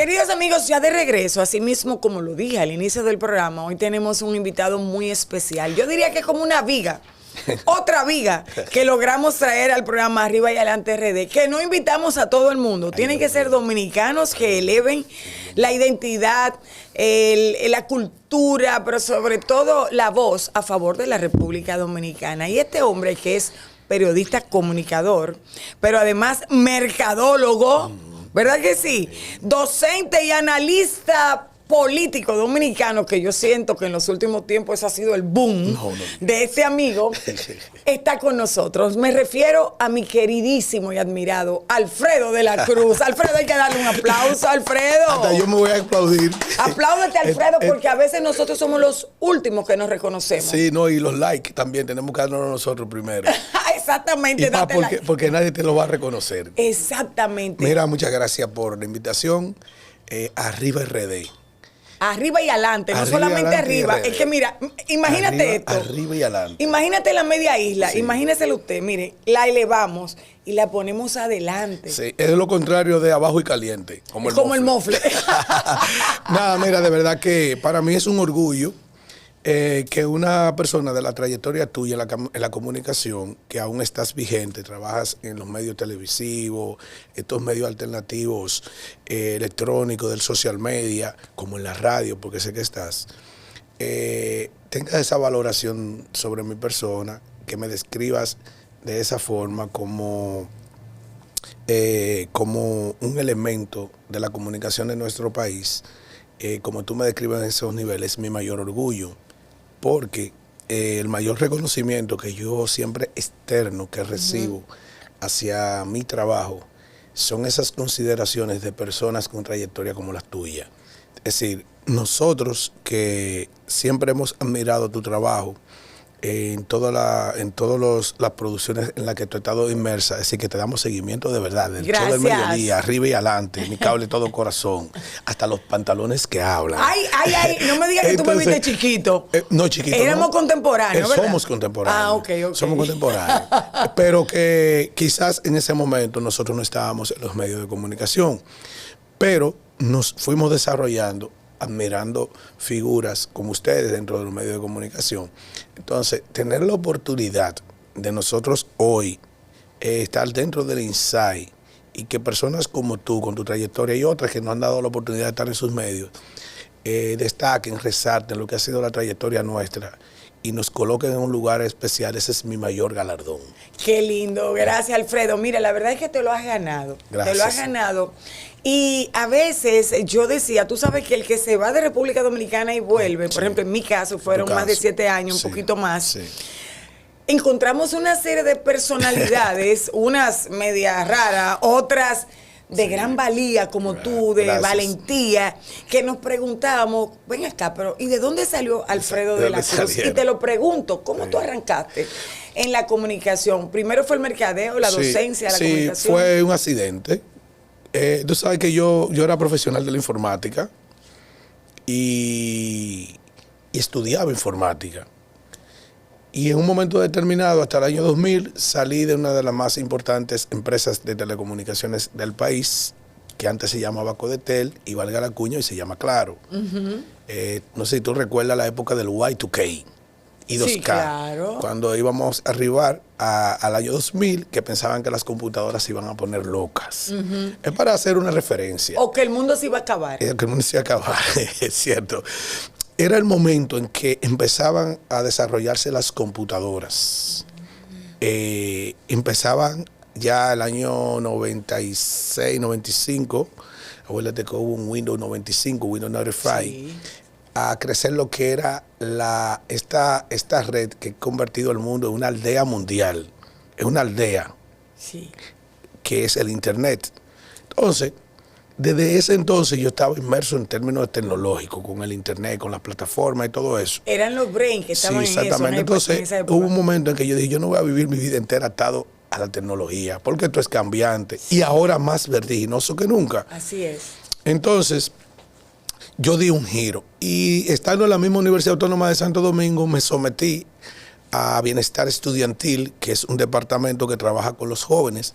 Queridos amigos, ya de regreso, así mismo como lo dije al inicio del programa, hoy tenemos un invitado muy especial. Yo diría que es como una viga, otra viga que logramos traer al programa Arriba y Adelante RD, que no invitamos a todo el mundo. Tienen que ser dominicanos que eleven la identidad, la cultura, pero sobre todo la voz a favor de la República Dominicana. Y este hombre que es periodista comunicador, pero además mercadólogo, ¿verdad que sí? Docente y analista político dominicano, que yo siento que en los últimos tiempos ese ha sido el boom de este amigo, está con nosotros. Me refiero a mi queridísimo y admirado Alfredo de la Cruz. Alfredo, hay que darle un aplauso, Alfredo. Hasta yo me voy a aplaudir. Apláudete, Alfredo, porque a veces nosotros somos los últimos que nos reconocemos. Sí, no, y los likes también tenemos que darnos nosotros primero. Exactamente. Y porque nadie te lo va a reconocer. Exactamente. Mira, muchas gracias por la invitación. Arriba RD. Arriba y adelante, no solamente arriba. Es que mira, imagínate esto. Arriba y adelante. Imagínate la media isla, Sí. Imagíneselo usted, mire, la elevamos y la ponemos adelante. Sí, es lo contrario de abajo y caliente. Como el mofle. Nada, mira, de verdad que para mí es un orgullo que una persona de la trayectoria tuya en la comunicación, que aún estás vigente, trabajas en los medios televisivos, estos medios alternativos, electrónicos, del social media, como en la radio, porque sé que estás, tengas esa valoración sobre mi persona, que me describas de esa forma como un elemento de la comunicación de nuestro país, como tú me describes en esos niveles, es mi mayor orgullo. Porque el mayor reconocimiento que yo siempre externo, que recibo hacia mi trabajo, son esas consideraciones de personas con trayectoria como la tuya. Es decir, nosotros que siempre hemos admirado tu trabajo en todas las producciones en las que tú has estado inmersa, es decir, que te damos seguimiento de verdad, del show del mediodía, arriba y adelante, mi cable todo corazón, hasta los pantalones que hablan. Ay, no me digas que tú me viste chiquito. No, chiquito. Éramos no. contemporáneos, ¿verdad? Somos contemporáneos. Ah, ok. Somos contemporáneos. Pero que quizás en ese momento nosotros no estábamos en los medios de comunicación, pero nos fuimos desarrollando, admirando figuras como ustedes dentro de los medios de comunicación. Entonces, tener la oportunidad de nosotros hoy estar dentro del Insight y que personas como tú, con tu trayectoria y otras que no han dado la oportunidad de estar en sus medios, destaquen, resalten lo que ha sido la trayectoria nuestra y nos coloquen en un lugar especial, ese es mi mayor galardón. Qué lindo, gracias Alfredo. Mira, la verdad es que te lo has ganado. Gracias. Te lo has ganado. Y a veces yo decía, tú sabes que el que se va de República Dominicana y vuelve, por ejemplo, en mi caso fueron más de 7 años, un poquito más. Sí. Encontramos una serie de personalidades, unas medias raras, otras de gran valía como tú, de valentía, que nos preguntábamos, ven acá, pero ¿y de dónde salió Alfredo de la Cruz? Y te lo pregunto, ¿cómo tú arrancaste en la comunicación? Primero fue el mercadeo, la docencia, la comunicación. Sí, fue un accidente. Tú sabes que yo era profesional de la informática y estudiaba informática. Y en un momento determinado, hasta el año 2000, salí de una de las más importantes empresas de telecomunicaciones del país, que antes se llamaba Codetel, y valga la cuña, y se llama Claro. No sé si tú recuerdas la época del Y2K y 2K, sí, claro. Cuando íbamos a arribar al año 2000, que pensaban que las computadoras se iban a poner locas. Es para hacer una referencia. O que el mundo se iba a acabar. Que el mundo se iba a acabar, es cierto. Era el momento en que empezaban a desarrollarse las computadoras. Empezaban ya el año 96, 95, acuérdate que hubo un Windows 95, Windows 95, sí, a crecer lo que era esta red que ha convertido el mundo en una aldea mundial. Es una aldea, sí, que es el Internet. Entonces, desde ese entonces yo estaba inmerso en términos tecnológicos, con el Internet, con las plataformas y todo eso. Eran los brains que estaban sí, exactamente. en eso. Entonces hubo un momento en que yo dije, yo no voy a vivir mi vida entera atado a la tecnología, porque esto es cambiante, sí, y ahora más vertiginoso que nunca. Así es. Entonces, yo di un giro y estando en la misma Universidad Autónoma de Santo Domingo, me sometí a Bienestar Estudiantil, que es un departamento que trabaja con los jóvenes,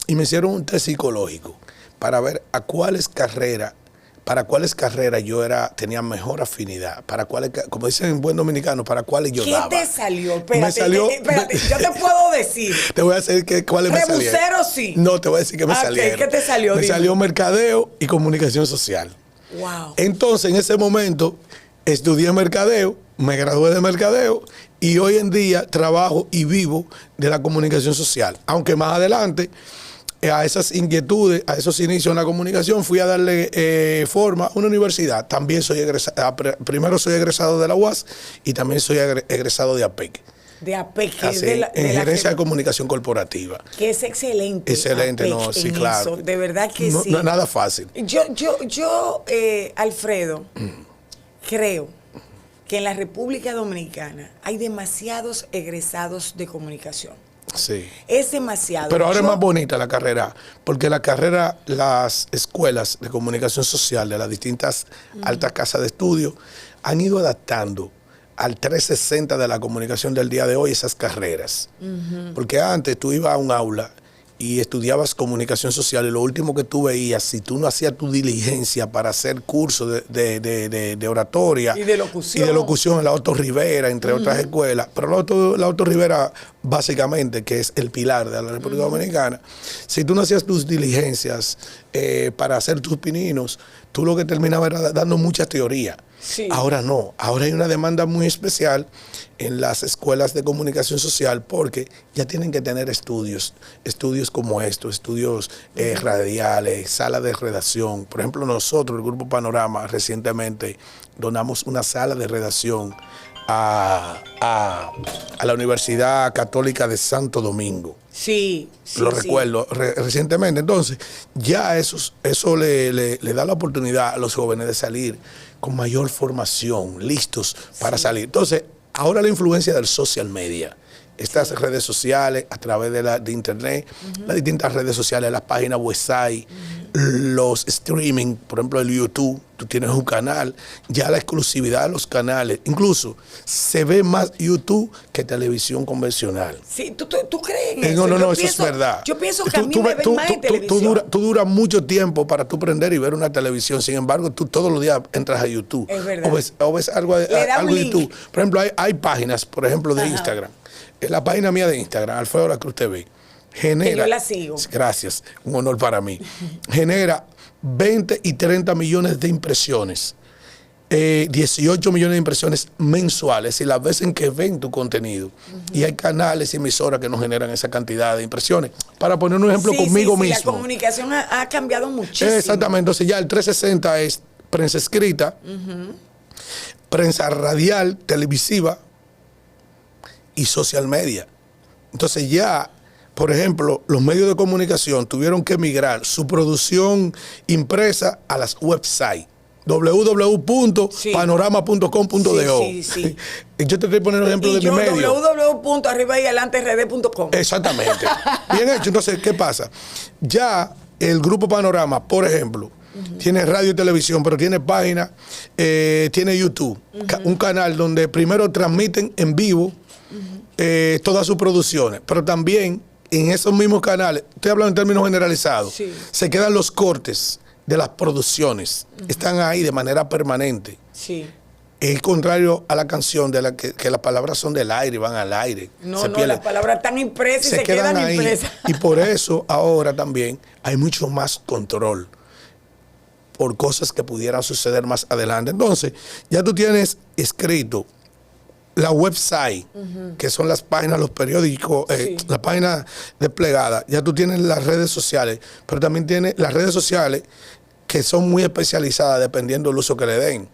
y me hicieron un test psicológico para ver a cuáles carreras para cuáles carreras yo tenía mejor afinidad, para cuáles, como dicen en buen dominicano, para cuáles yo daba. ¿Qué te salió? Espérate, me salió, espérate, yo te puedo decir. Te voy a decir cuáles me salieron. ¿Rebusero sí? No, te voy a decir que me salieron. ¿Qué te salió? Me salió mercadeo y comunicación social. Wow. Entonces, en ese momento, estudié mercadeo, me gradué de mercadeo y hoy en día trabajo y vivo de la comunicación social. Aunque más adelante, a esas inquietudes, a esos inicios en la comunicación, fui a darle forma a una universidad. También soy egresado, primero soy egresado de la UAS y también soy egresado de APEC. De APEC, que Así, en gerencia de comunicación corporativa. Que es excelente. Excelente, APEC, no, sí, claro. Eso, de verdad que no, sí. No es nada fácil. Yo Alfredo, creo que en la República Dominicana hay demasiados egresados de comunicación. Sí. Es demasiado. Pero ahora es más bonita la carrera, porque la carrera, las escuelas de comunicación social de las distintas altas casas de estudio han ido adaptando al 360 de la comunicación del día de hoy esas carreras. Porque antes tú ibas a un aula y estudiabas comunicación social y lo último que tú veías, si tú no hacías tu diligencia para hacer cursos de oratoria y de locución en la Otto Rivera, entre otras escuelas, pero la Otto Rivera básicamente, que es el pilar de la República Dominicana, si tú no hacías tus diligencias para hacer tus pininos, tú lo que terminabas era dando mucha teoría. Sí. Ahora no, ahora hay una demanda muy especial en las escuelas de comunicación social porque ya tienen que tener estudios como estos, estudios radiales, salas de redacción. Por ejemplo, nosotros, el Grupo Panorama, recientemente donamos una sala de redacción a la Universidad Católica de Santo Domingo. Sí, Lo recuerdo recientemente. Entonces, ya eso le da la oportunidad a los jóvenes de salir con mayor formación, listos para salir. Entonces, ahora la influencia del social media, estas redes sociales a través de internet, las distintas redes sociales, las páginas website, los streaming, por ejemplo el YouTube, tú tienes un canal, ya la exclusividad de los canales, incluso se ve más YouTube que televisión convencional. Sí, ¿tú crees en eso? No, eso es verdad. Yo pienso que a mí me ven más en televisión. Tú duras mucho tiempo para tú prender y ver una televisión, sin embargo, tú todos los días entras a YouTube. Es verdad. O ves algo de YouTube. Por ejemplo, hay páginas, por ejemplo, de Instagram. En la página mía de Instagram, Alfredo La Cruz TV, genera... Que yo la sigo. Gracias, un honor para mí. Genera 20 y 30 millones de impresiones, 18 millones de impresiones mensuales, y las veces en que ven tu contenido. Y hay canales y emisoras que nos generan esa cantidad de impresiones. Para poner un ejemplo conmigo mismo. La comunicación ha cambiado muchísimo. Exactamente, entonces ya el 360 es prensa escrita, prensa radial, televisiva y social media. Entonces ya, por ejemplo, los medios de comunicación tuvieron que migrar su producción impresa a las websites www.panorama.com.do. Sí. Yo te estoy poniendo ejemplo de mi medio. www.arribayalanterd.com. Exactamente. Bien hecho. Entonces, ¿qué pasa? Ya el Grupo Panorama, por ejemplo, tiene radio y televisión, pero tiene página, tiene YouTube, un canal donde primero transmiten en vivo todas sus producciones, pero también en esos mismos canales, estoy hablando en términos generalizados, se quedan los cortes de las producciones, están ahí de manera permanente. Sí. Es contrario a la canción de la que las palabras son del aire y van al aire. No, las palabras están impresas y se quedan ahí. Impresas. Y por eso ahora también hay mucho más control por cosas que pudieran suceder más adelante. Entonces, ya tú tienes escrito la website, que son las páginas, los periódicos, las páginas desplegadas. Ya tú tienes las redes sociales, pero también tienes las redes sociales que son muy especializadas dependiendo del uso que le den.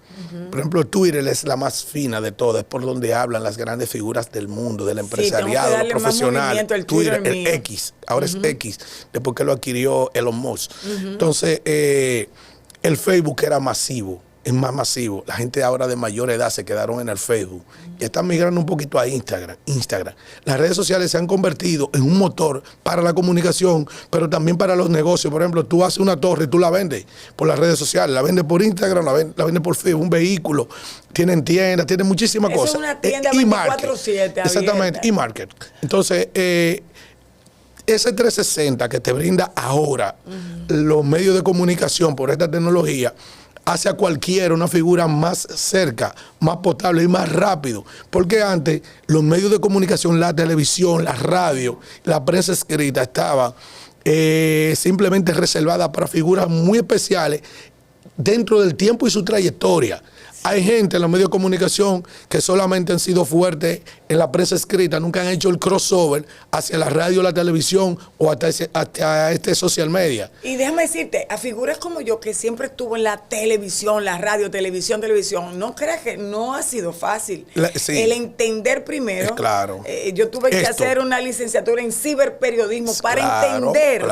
Por ejemplo, Twitter es la más fina de todas, es por donde hablan las grandes figuras del mundo, del empresariado, los profesionales. Twitter, el X, ahora es X, después que lo adquirió Elon Musk. Entonces, el Facebook era masivo. Es más masivo. La gente ahora de mayor edad se quedaron en el Facebook y están migrando un poquito a Instagram. Las redes sociales se han convertido en un motor para la comunicación, pero también para los negocios. Por ejemplo, tú haces una torre y tú la vendes por las redes sociales, la vendes por Instagram, la vendes por Facebook, un vehículo, tienen tiendas, tienen muchísimas cosas. Es una tienda 24/7. Exactamente, e-market. Entonces, ese 360 que te brinda ahora los medios de comunicación por esta tecnología hace a cualquiera una figura más cerca, más potable y más rápido. Porque antes los medios de comunicación, la televisión, la radio, la prensa escrita estaban simplemente reservadas para figuras muy especiales dentro del tiempo y su trayectoria. Hay gente en los medios de comunicación que solamente han sido fuertes en la prensa escrita, nunca han hecho el crossover hacia la radio, la televisión o hasta este social media. Y déjame decirte, a figuras como yo que siempre estuvo en la televisión, la radio, televisión, no creas que no ha sido fácil. Sí. El entender primero. Claro. Yo tuve que hacer una licenciatura en ciberperiodismo para entender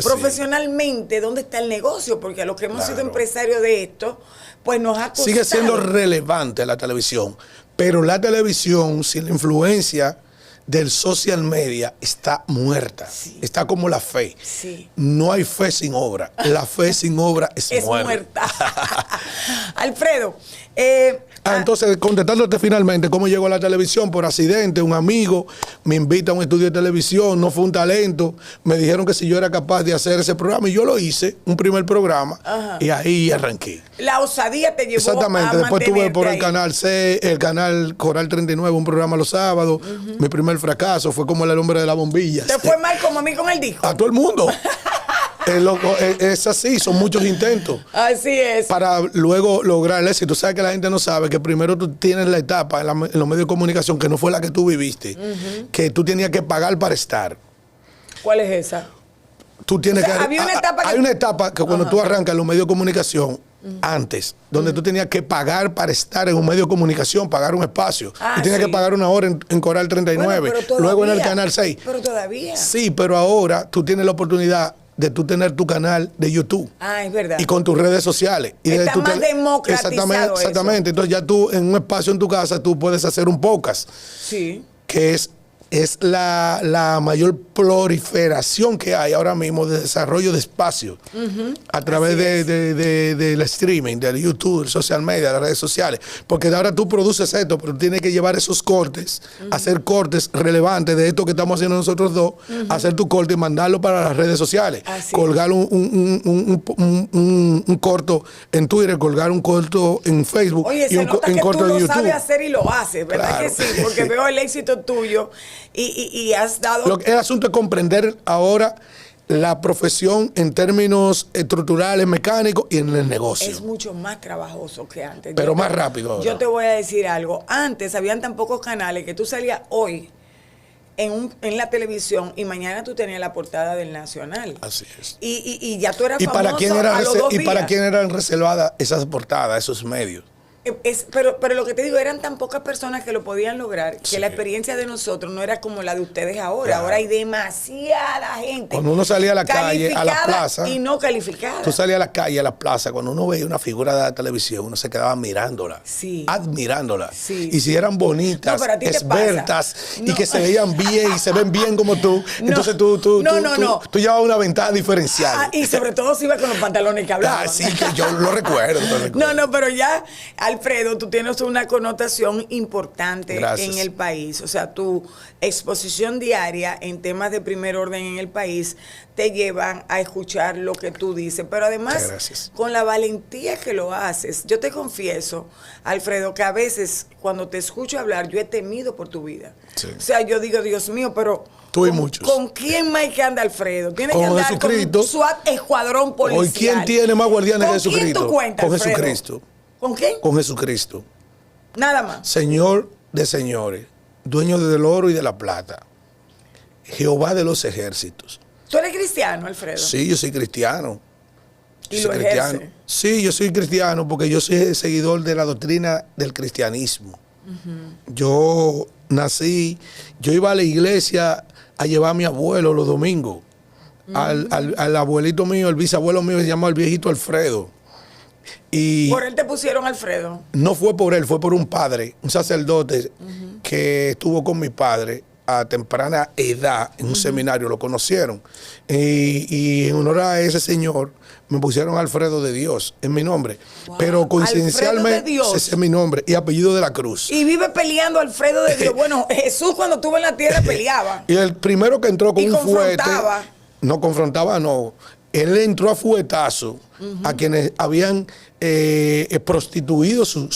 profesionalmente dónde está el negocio, porque a los que hemos sido empresarios de esto, pues nos ha costado. Sigue siendo relevante la televisión, pero la televisión sin la influencia del social media está muerta. Sí. Está como la fe. Sí. No hay fe sin obra. La fe sin obra es muerta. Alfredo. Entonces, contestándote finalmente, ¿cómo llegó a la televisión? Por accidente, un amigo me invita a un estudio de televisión, no fue un talento, me dijeron que si yo era capaz de hacer ese programa, y yo lo hice, un primer programa, y ahí arranqué. La osadía te llevó exactamente, a después tuve por el ahí. canal C, el canal Coral 39, un programa los sábados, mi primer fracaso fue como el hombre de la bombilla. ¿Te fue mal como a mí con el disco? A todo el mundo. Es así, son muchos intentos. Así es. Para luego lograr el éxito. Sabes que la gente no sabe que primero tú tienes la etapa en los medios de comunicación que no fue la que tú viviste, que tú tenías que pagar para estar. ¿Cuál es esa? Tú tienes hay una etapa que cuando tú arrancas en los medios de comunicación, antes, donde tú tenías que pagar para estar en un medio de comunicación, pagar un espacio. Y tenías que pagar una hora en Coral 39, luego en el Canal 6. Pero todavía. Sí, pero ahora tú tienes la oportunidad de tú tener tu canal de YouTube. Es verdad. Y con tus redes sociales. Está más democratizado exactamente. Entonces ya tú en un espacio en tu casa tú puedes hacer un podcast. Sí. Que es la mayor proliferación que hay ahora mismo de desarrollo de espacio a través del streaming, del YouTube, del social media, de las redes sociales. Porque ahora tú produces esto, pero tienes que llevar esos cortes, hacer cortes relevantes de esto que estamos haciendo nosotros dos, hacer tu corte y mandarlo para las redes sociales. Colgar un corto en Twitter, colgar un corto en Facebook. Oye, y un corto en YouTube. Tú lo sabes hacer y lo haces, ¿verdad? Claro. Que sí, porque veo el éxito tuyo. Y has dado... El asunto es comprender ahora la profesión en términos estructurales, mecánicos y en el negocio. Es mucho más trabajoso que antes. Pero más rápido ahora. Yo te voy a decir algo. Antes habían tan pocos canales que tú salías hoy en la televisión y mañana tú tenías la portada del Nacional. Así es. Y ya tú eras famoso ¿Para quién ¿Y para quién eran reservadas esas portadas, esos medios? Pero lo que te digo, eran tan pocas personas que lo podían lograr, que la experiencia de nosotros no era como la de ustedes ahora. Claro. Ahora hay demasiada gente. Cuando uno salía a la calle, a la plaza. Y no calificada. Tú salías a la calle, a la plaza, cuando uno veía una figura de la televisión, uno se quedaba mirándola. Sí. Admirándola. Sí. Y si eran bonitas, expertas, y que se veían bien y se ven bien como tú, entonces tú llevabas una ventaja diferencial. Y sobre todo si ibas con los pantalones que hablaban. Sí, que yo lo recuerdo. No, pero ya... Alfredo, tú tienes una connotación importante en el país. O sea, tu exposición diaria en temas de primer orden en el país te llevan a escuchar lo que tú dices. Pero además, con la valentía que lo haces, yo te confieso, Alfredo, que a veces cuando te escucho hablar, yo he temido por tu vida. Sí. O sea, yo digo, Dios mío, pero... Tú y muchos. ¿Con quién más que anda Alfredo? Tiene con que andar Jesucristo. Con un SWAT escuadrón policial. Hoy, ¿quién tiene más guardianes que Jesucristo? ¿Con quién tú cuentas, con Alfredo? Jesucristo. ¿Con quién? Con Jesucristo. Nada más. Señor de señores, dueño del oro y de la plata, Jehová de los ejércitos. ¿Tú eres cristiano, Alfredo? Sí, yo soy cristiano. ¿Y lo ejerce? Sí, yo soy cristiano porque yo soy seguidor de la doctrina del cristianismo. Yo nací, yo iba a la iglesia a llevar a mi abuelo los domingos. Al abuelito mío, el bisabuelo mío se llama el viejito Alfredo. Y ¿por él te pusieron Alfredo? No fue por él, fue por un padre, un sacerdote que estuvo con mi padre a temprana edad en un seminario, lo conocieron. Y en honor a ese señor me pusieron Alfredo de Dios, es mi nombre. Wow. Pero coincidencialmente ese es mi nombre y apellido de la Cruz. Y vive peleando Alfredo de Dios. Bueno, Jesús cuando estuvo en la tierra peleaba. Y el primero que entró con un fuete. No confrontaba, no. él entró a fuetazo a quienes habían prostituido su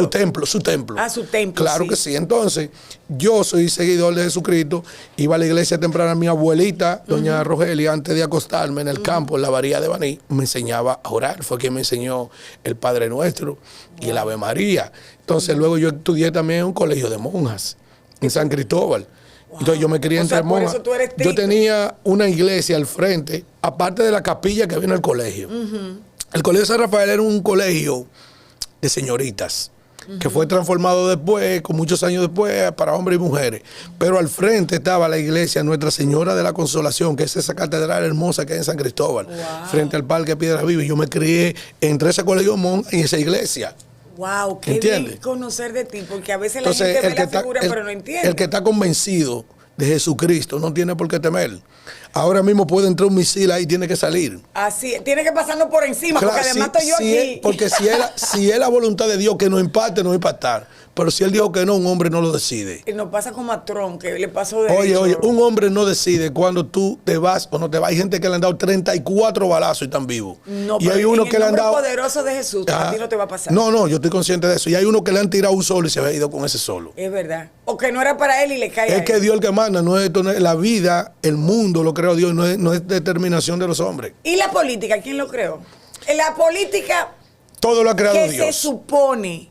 templo. Ah, su templo. Claro sí. que sí. Entonces, yo soy seguidor de Jesucristo, iba a la iglesia temprana, mi abuelita, doña Rogelia, antes de acostarme en el campo, en la bahía de Baní, me enseñaba a orar. Fue quien me enseñó el Padre Nuestro y el Ave María. Entonces, luego yo estudié también en un colegio de monjas en San Cristóbal. Entonces yo me crié entre monjas. Yo tenía una iglesia al frente, aparte de la capilla que había en el colegio. El colegio de San Rafael era un colegio de señoritas, que fue transformado después, con muchos años después, para hombres y mujeres. Pero al frente estaba la iglesia Nuestra Señora de la Consolación, que es esa catedral hermosa que hay en San Cristóbal, frente al Parque Piedras Vivas. Y yo me crié entre ese colegio de monjas y esa iglesia. Wow, qué bien conocer de ti, porque a veces Entonces, la gente ve la figura, pero no entiende. El que está convencido de Jesucristo no tiene por qué temer. Ahora mismo puede entrar un misil ahí y tiene que salir. Así, tiene que pasarnos por encima, claro, porque además estoy yo aquí. Porque si es la voluntad de Dios que nos impacte, nos va a impactar. Pero si él dijo que no, un hombre no lo decide. Y nos pasa como a Trump, que le pasó de Oye, un hombre no decide cuando tú te vas o no te vas. Hay gente que le han dado 34 balazos y están vivos. No, y hay uno que le han dado. En el nombre poderoso de Jesús, a ti no te va a pasar. No, yo estoy consciente de eso. Y hay uno que le han tirado un solo y se ha ido con ese solo. Es verdad. O que no era para él y le cae. Es que Dios el que manda, no es la vida, el mundo lo creó Dios, no es determinación de los hombres. ¿Y la política? ¿Quién lo creó? En la política. Todo lo ha creado que Dios. Se supone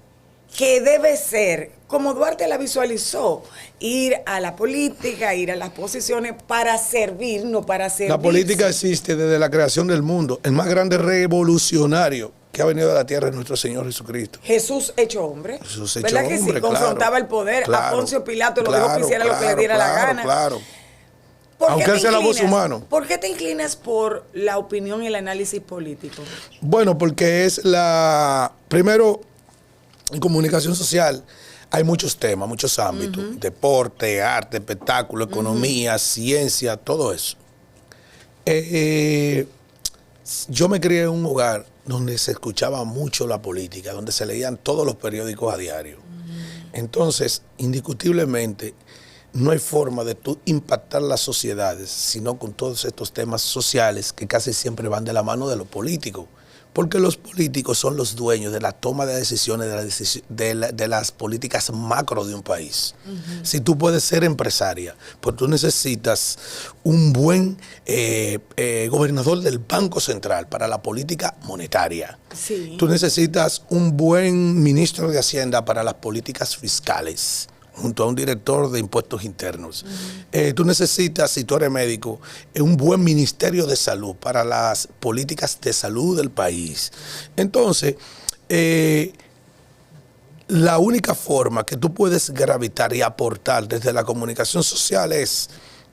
que debe ser, como Duarte la visualizó, ir a la política, ir a las posiciones para servir, no para servir. La política existe desde la creación del mundo. El más grande revolucionario que ha venido a la tierra es nuestro Señor Jesucristo. Jesús hecho hombre. Jesús hecho ¿verdad hombre, que sí? Confrontaba el poder. A Poncio Pilato lo dejó que hiciera lo que le diera la gana. Claro. Aunque él sea la voz humana. ¿Por qué te inclinas por la opinión y el análisis político? Bueno, porque es primero, en comunicación social hay muchos temas, muchos ámbitos. Deporte, arte, espectáculo, economía, ciencia, todo eso. Yo me crié en un hogar donde se escuchaba mucho la política, donde se leían todos los periódicos a diario. Entonces, indiscutiblemente, no hay forma de tú impactar las sociedades, sino con todos estos temas sociales que casi siempre van de la mano de los políticos. Porque los políticos son los dueños de la toma de decisiones de las políticas macro de un país. Si tú puedes ser empresaria, pues tú necesitas un buen gobernador del Banco Central para la política monetaria. Sí. Tú necesitas un buen ministro de Hacienda para las políticas fiscales, junto a un director de impuestos internos. Tú necesitas, si tú eres médico, un buen ministerio de salud para las políticas de salud del país. Entonces, la única forma que tú puedes gravitar y aportar desde la comunicación social es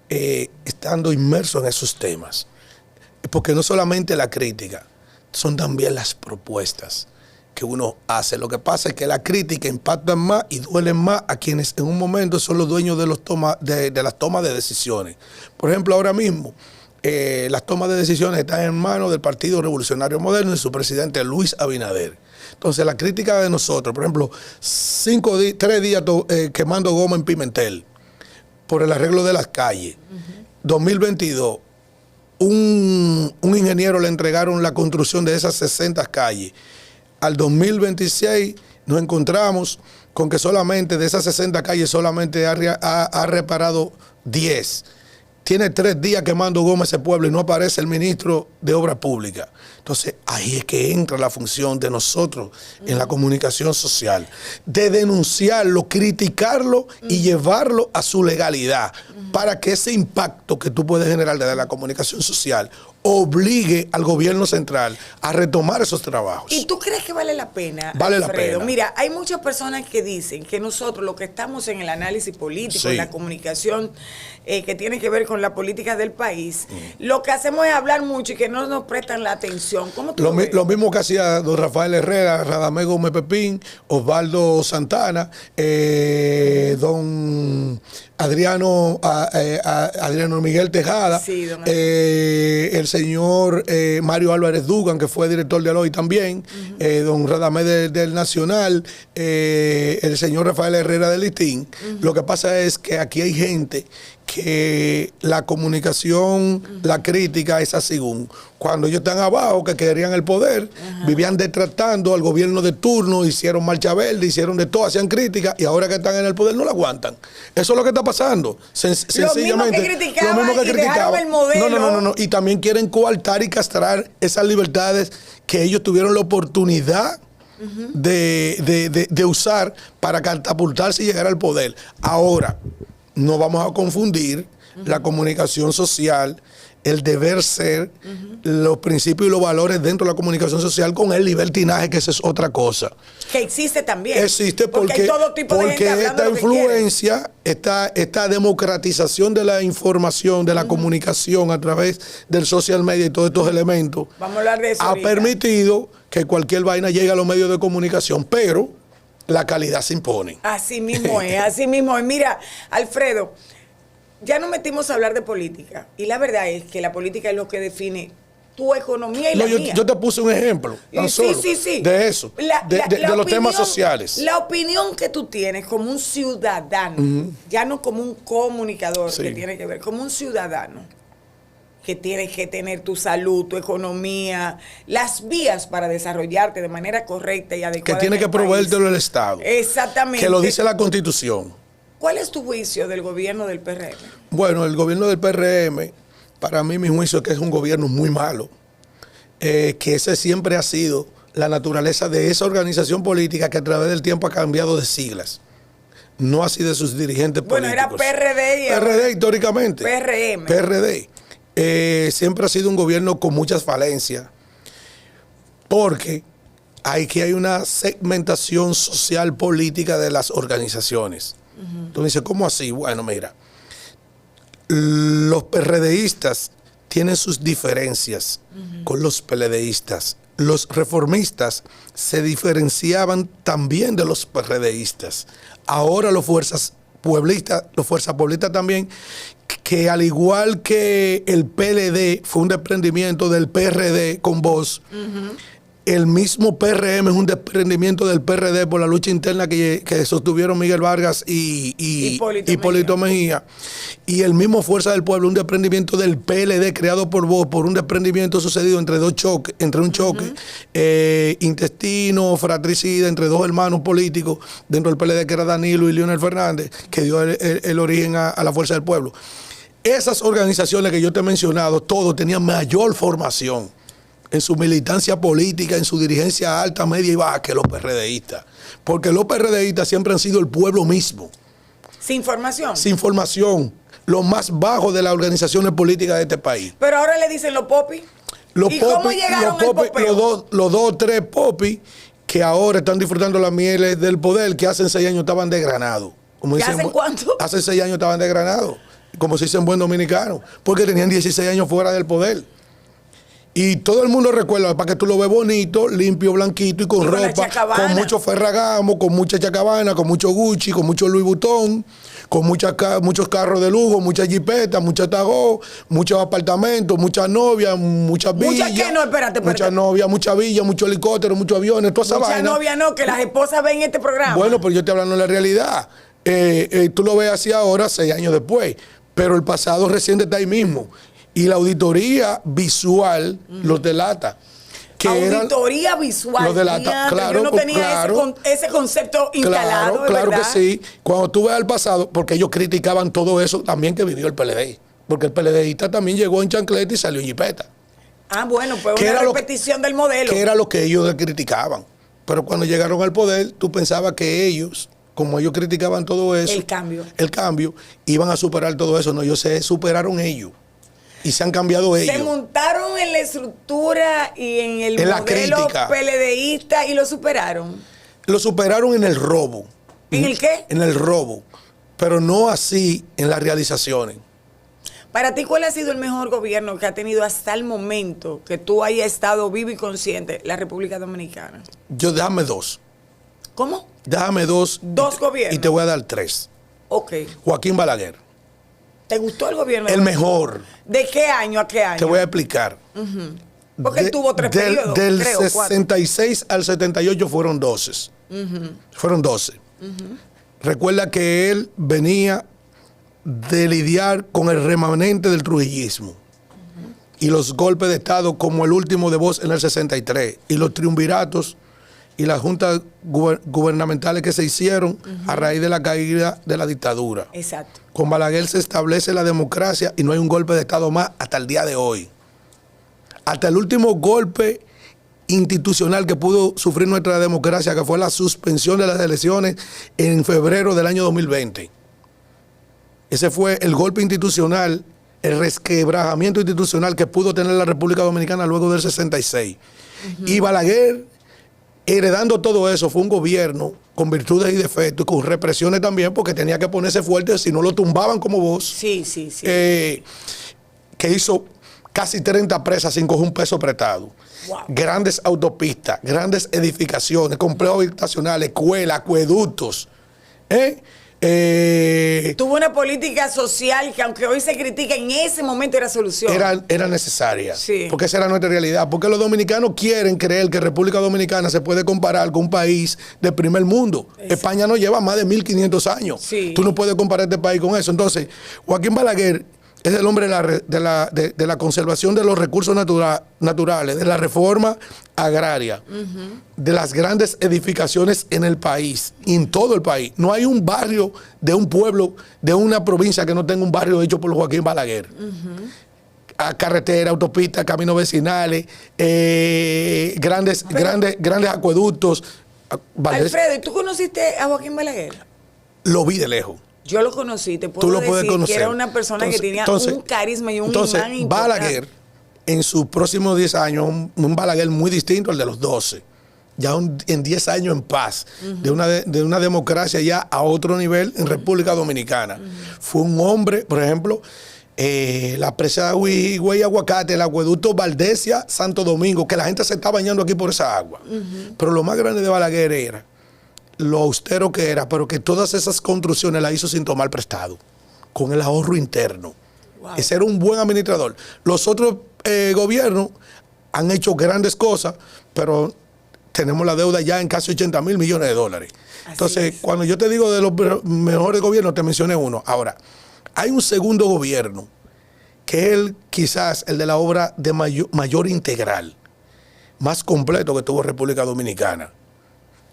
estando inmerso en esos temas. Porque no solamente la crítica, son también las propuestas que uno hace. Lo que pasa es que la crítica impacta más y duele más a quienes en un momento son los dueños de las tomas de decisiones. Por ejemplo, ahora mismo, las tomas de decisiones están en manos del Partido Revolucionario Moderno y su presidente Luis Abinader. Entonces, la crítica de nosotros, por ejemplo, 3 días quemando goma en Pimentel por el arreglo de las calles. 2022, un ingeniero le entregaron la construcción de esas 60 calles. Al 2026 nos encontramos con que solamente de esas 60 calles solamente ha reparado 10. Tiene 3 días quemando goma ese pueblo y no aparece el ministro de Obras Públicas. Entonces, ahí es que entra la función de nosotros en la comunicación social, de denunciarlo, criticarlo y llevarlo a su legalidad, para que ese impacto que tú puedes generar desde la comunicación social obligue al gobierno central a retomar esos trabajos. ¿Y tú crees que vale la pena? Vale Alfredo? la pena. Mira, hay muchas personas que dicen que nosotros, los que estamos en el análisis político, en la comunicación que tiene que ver con la política del país, lo que hacemos es hablar mucho y que no nos prestan la atención. ¿Cómo tú lo ves? Lo mismo que hacía don Rafael Herrera, Radamés Gómez Pepín, Osvaldo Santana, don Adriano Miguel Tejada, sí, el señor Mario Álvarez Dugan, que fue director de Aloy también, don Radamés del Nacional, el señor Rafael Herrera del Listín. Lo que pasa es que aquí hay gente que la comunicación, la crítica es así. Cuando ellos están abajo, que querían el poder, vivían detratando al gobierno de turno, hicieron marcha verde, hicieron de todo, hacían crítica, y ahora que están en el poder no la aguantan. Eso es lo que está pasando. Sencillamente. Lo mismo que criticaban el modelo. No. Y también quieren coartar y castrar esas libertades que ellos tuvieron la oportunidad de usar para catapultarse y llegar al poder. Ahora, no vamos a confundir la comunicación social, el deber ser, los principios y los valores dentro de la comunicación social con el libertinaje, que esa es otra cosa. Que existe también. Existe porque hay todo tipo de gente hablando esta influencia, esta democratización de la información, de la comunicación a través del social media y todos estos elementos, vamos a hablar de eso ha ahorita. Permitido que cualquier vaina llegue a los medios de comunicación, pero la calidad se impone. Así mismo es, así mismo es. Mira, Alfredo, ya nos metimos a hablar de política. Y la verdad es que la política es lo que define tu economía y la mía. Yo te puse un ejemplo, tan solo, de eso, de los temas sociales. La opinión que tú tienes como un ciudadano, ya no como un comunicador, que tiene que ver, como un ciudadano, que tienes que tener tu salud, tu economía, las vías para desarrollarte de manera correcta y adecuada. Que tiene que proveértelo el Estado. Exactamente. Que lo dice la Constitución. ¿Cuál es tu juicio del gobierno del PRM? Bueno, el gobierno del PRM, para mí mi juicio es que es un gobierno muy malo. Que ese siempre ha sido la naturaleza de esa organización política que a través del tiempo ha cambiado de siglas. No así de sus dirigentes políticos. Bueno, era PRD y PRD históricamente. PRM. PRD. Siempre ha sido un gobierno con muchas falencias, porque aquí hay una segmentación social política de las organizaciones. Tú me dices, ¿cómo así? Bueno, mira, los PRDistas tienen sus diferencias con los PLDistas. Los reformistas se diferenciaban también de los PRDistas. Ahora los fuerzas pueblistas también, que al igual que el PLD fue un desprendimiento del PRD con voz, el mismo PRM es un desprendimiento del PRD por la lucha interna que sostuvieron Miguel Vargas y Hipólito Mejía. Y el mismo Fuerza del Pueblo, un desprendimiento del PLD creado por voz, por un desprendimiento sucedido entre un choque intestino, fratricida, entre dos hermanos políticos dentro del PLD, que era Danilo y Leonel Fernández, que dio el origen a la Fuerza del Pueblo. Esas organizaciones que yo te he mencionado, todos tenían mayor formación en su militancia política, en su dirigencia alta, media y baja que los PRDistas. Porque los PRDistas siempre han sido el pueblo mismo. ¿Sin formación? Sin formación. Los más bajos de las organizaciones políticas de este país. Pero ahora le dicen los popis. ¿Y cómo llegaron al popeo? Los dos o tres popis que ahora están disfrutando las mieles del poder, que hace 6 años estaban desgranados. ¿Hacen cuánto? Hace 6 años estaban desgranados, como se dice en buen dominicano, porque tenían 16 años fuera del poder. Y todo el mundo recuerda, para que tú lo veas bonito, limpio, blanquito y con ropa, con mucho Ferragamo, con mucha Chacabana, con mucho Gucci, con mucho Louis Vuitton, con muchos carros de lujo, muchas jipetas, muchas Tagó, muchos apartamentos, muchas novias, muchas villas. ¿Muchas qué? No, espérate. Muchas novias, muchas villas, muchos helicópteros, muchos aviones, toda esa vaina. Muchas novias no, que las esposas ven este programa. Bueno, pero yo estoy hablando de la realidad. Tú lo ves así ahora, 6 años después, pero el pasado reciente está ahí mismo. Y la auditoría visual los delata. Auditoría visual. Los delata, claro. Yo no tenía ese concepto instalado. Claro que sí. Cuando tú ves al pasado, porque ellos criticaban todo eso también que vivió el PLD. Porque el PLDista también llegó en chancleta y salió en jipeta. Ah, bueno, pues una repetición del modelo. Que era lo que ellos criticaban. Pero cuando llegaron al poder, tú pensabas que ellos, como ellos criticaban todo eso, el cambio, iban a superar todo eso. No, ellos se superaron ellos. Y se han cambiado ellos. Se montaron en la estructura y en el modelo PLDista y lo superaron. Lo superaron en el robo. ¿En el qué? En el robo. Pero no así en las realizaciones. Para ti, ¿cuál ha sido el mejor gobierno que ha tenido hasta el momento que tú hayas estado vivo y consciente la República Dominicana? Déjame 2. ¿Cómo? Déjame 2. 2 gobiernos. Y te voy a dar 3. Ok. Joaquín Balaguer. ¿Te gustó el gobierno? El mejor. ¿De qué año a qué año? Te voy a explicar. Porque él tuvo 3 periodos. Del 66 al 78 fueron 12. Fueron 12. Recuerda que él venía de lidiar con el remanente del trujillismo y los golpes de Estado como el último de Bosch en el 63 y los triunviratos y las juntas gubernamentales que se hicieron a raíz de la caída de la dictadura. Exacto. Con Balaguer se establece la democracia y no hay un golpe de Estado más hasta el día de hoy. Hasta el último golpe institucional que pudo sufrir nuestra democracia, que fue la suspensión de las elecciones en febrero del año 2020. Ese fue el golpe institucional, el resquebrajamiento institucional que pudo tener la República Dominicana luego del 66. Y Balaguer, heredando todo eso, fue un gobierno con virtudes y defectos y con represiones también, porque tenía que ponerse fuerte, si no lo tumbaban como vos. Sí. Que hizo casi 30 presas sin coger un peso prestado. Wow. Grandes autopistas, grandes edificaciones, complejos habitacionales, escuelas, acueductos. Tuvo una política social que, aunque hoy se critica, en ese momento era solución. Era necesaria. Sí. Porque esa era nuestra realidad. Porque los dominicanos quieren creer que República Dominicana se puede comparar con un país del primer mundo. Exacto. España no lleva más de 1500 años. Sí. Tú no puedes comparar este país con eso. Entonces, Joaquín Balaguer es el hombre de la conservación de los recursos naturales, de la reforma agraria, de las grandes edificaciones en el país, y en todo el país. No hay un barrio de un pueblo, de una provincia que no tenga un barrio hecho por Joaquín Balaguer. A carretera, autopistas, caminos vecinales, grandes acueductos. Alfredo, ¿y tú conociste a Joaquín Balaguer? Lo vi de lejos. Yo lo conocí, te puedo Tú lo decir puedes conocer. que era una persona que tenía un carisma y un imán importante. Balaguer, en sus próximos 10 años, un Balaguer muy distinto al de los 12. Ya en 10 años en paz, de una democracia ya a otro nivel en República Dominicana. Fue un hombre, por ejemplo, la presa de Güey Aguacate, el acueducto Valdesia, Santo Domingo, que la gente se está bañando aquí por esa agua. Pero lo más grande de Balaguer era lo austero que era, pero que todas esas construcciones las hizo sin tomar prestado, con el ahorro interno. Wow. Ese era un buen administrador. Los otros gobiernos han hecho grandes cosas, pero tenemos la deuda ya en casi 80 mil millones de dólares. Entonces, cuando yo te digo de los mejores gobiernos, te mencioné uno. Ahora, hay un segundo gobierno, que es quizás el de la obra de mayor integral, más completo que tuvo República Dominicana,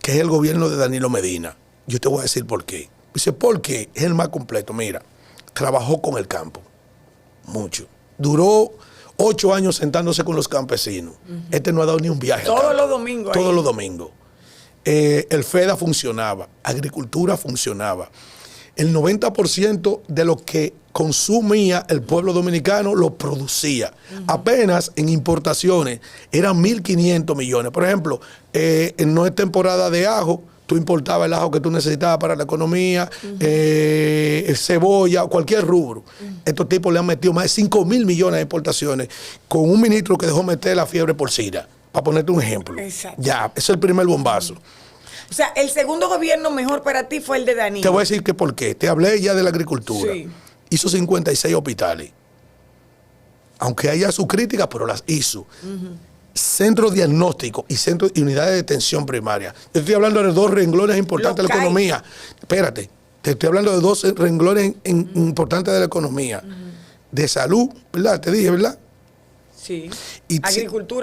que es el gobierno de Danilo Medina. Yo te voy a decir por qué. Dice, ¿por qué? Es el más completo. Mira, trabajó con el campo, mucho. Duró 8 años sentándose con los campesinos. Este no ha dado ni un viaje. Todos los domingos. Todos los domingos. El FEDA funcionaba, agricultura funcionaba. El 90% de lo que consumía el pueblo dominicano lo producía. Apenas en importaciones eran 1.500 millones. Por ejemplo, no es temporada de ajo, tú importabas el ajo que tú necesitabas para la economía, cebolla, cualquier rubro. Estos tipos le han metido más de 5.000 millones de exportaciones con un ministro que dejó meter la fiebre porcina, para ponerte un ejemplo. Exacto. Ya, ese es el primer bombazo. O sea, el segundo gobierno mejor para ti fue el de Danilo. Te voy a decir que por qué. Te hablé ya de la agricultura. Sí. Hizo 56 hospitales. Aunque haya su crítica, pero las hizo. Centros diagnósticos y unidades de detención primaria. Yo estoy hablando de 2 renglones importantes de la economía. Espérate, te estoy hablando de 2 renglones importantes de la economía. De salud, ¿verdad? Te dije, ¿verdad? Sí. Y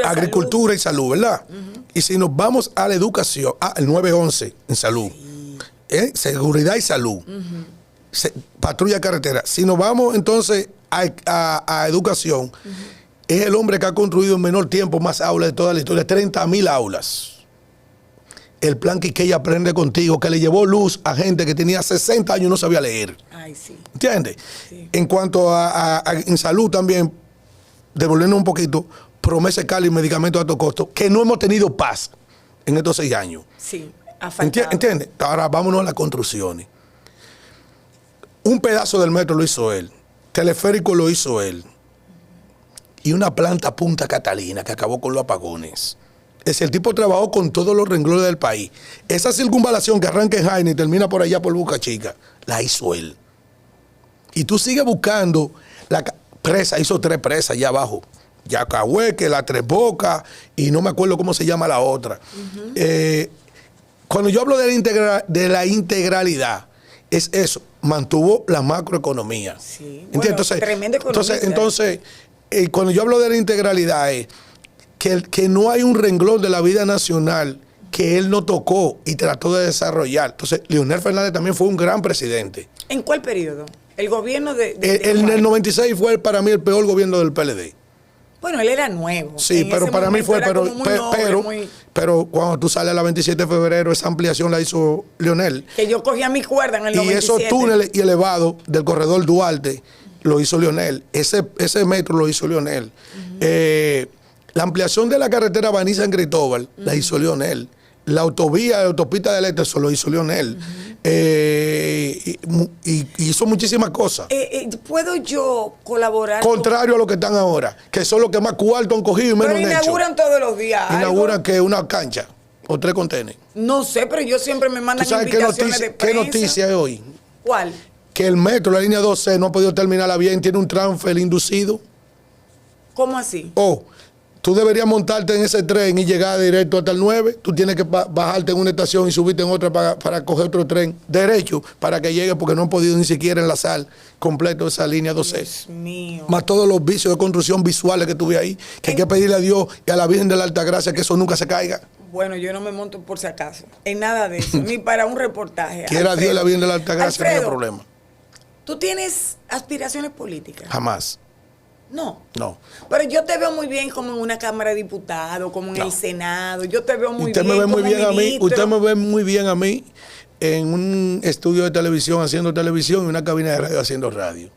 Agricultura y salud, ¿verdad? Y si nos vamos a la educación, el 911 en salud, seguridad y salud, patrulla carretera. Si nos vamos entonces a educación, es el hombre que ha construido en menor tiempo más aulas de toda la historia, 30.000 aulas. El plan Quiqueya Aprende Contigo, que le llevó luz a gente que tenía 60 años y no sabía leer. Ay, sí. ¿Entiendes? Sí. En cuanto en salud también, devolviendo un poquito, promesa Cali y medicamentos a alto costo, que no hemos tenido paz en estos 6 años. Sí, ha faltado. ¿Entiendes? Ahora vámonos a las construcciones. Un pedazo del metro lo hizo él, teleférico lo hizo él, y una planta Punta Catalina que acabó con los apagones. El tipo trabajó con todos los renglones del país. Esa circunvalación que arranca en Jaina y termina por allá por Boca Chica, la hizo él. Y tú sigues buscando la presa, hizo 3 presas allá abajo. Yacahueque, la Tres Bocas, y no me acuerdo cómo se llama la otra. Cuando yo hablo de la integralidad, es eso. mantuvo la macroeconomía. Sí, bueno, tremendo economista. Entonces cuando yo hablo de la integralidad es que no hay un renglón de la vida nacional que él no tocó y trató de desarrollar. Entonces, Leonel Fernández también fue un gran presidente. ¿En cuál periodo? El gobierno en el 96 fue para mí el peor gobierno del PLD. Bueno, él era nuevo. Sí, pero para mí fue, pero cuando tú sales a la 27 de febrero, esa ampliación la hizo Leonel. Que yo cogía mi cuerda en el 97. Y esos túneles y elevados del corredor Duarte lo hizo Leonel. Ese metro lo hizo Leonel. La ampliación de la carretera Baní San Cristóbal la hizo Leonel. La autopista del Este lo hizo Leonel. Y hizo muchísimas cosas. ¿Puedo yo colaborar? Contrario a lo que están ahora, que son los que más cuarto han cogido y menos han hecho. Pero inauguran todos los días. Inauguran que una cancha o 3 contenedores. No sé, pero yo siempre me mandan invitaciones de prensa. ¿Qué noticia es hoy? ¿Cuál? Que el metro, la línea 12, no ha podido terminarla bien, tiene un transfer inducido. ¿Cómo así? Tú deberías montarte en ese tren y llegar directo hasta el 9. Tú tienes que bajarte en una estación y subirte en otra para coger otro tren derecho para que llegue, porque no han podido ni siquiera enlazar completo esa línea 12. Dios mío. Más todos los vicios de construcción visuales que tuve ahí, que hay que pedirle a Dios y a la Virgen de la Altagracia que eso nunca se caiga. Bueno, yo no me monto por si acaso en nada de eso, ni para un reportaje. Quiera Dios y la Virgen de la Altagracia, no hay problema. ¿Tú tienes aspiraciones políticas? Jamás. No. Pero yo te veo muy bien como en una Cámara de Diputados, como en el Senado. Yo te veo muy bien. Me ve muy bien ministro. a mí. Usted me ve muy bien a mí en un estudio de televisión haciendo televisión y una cabina de radio haciendo radio.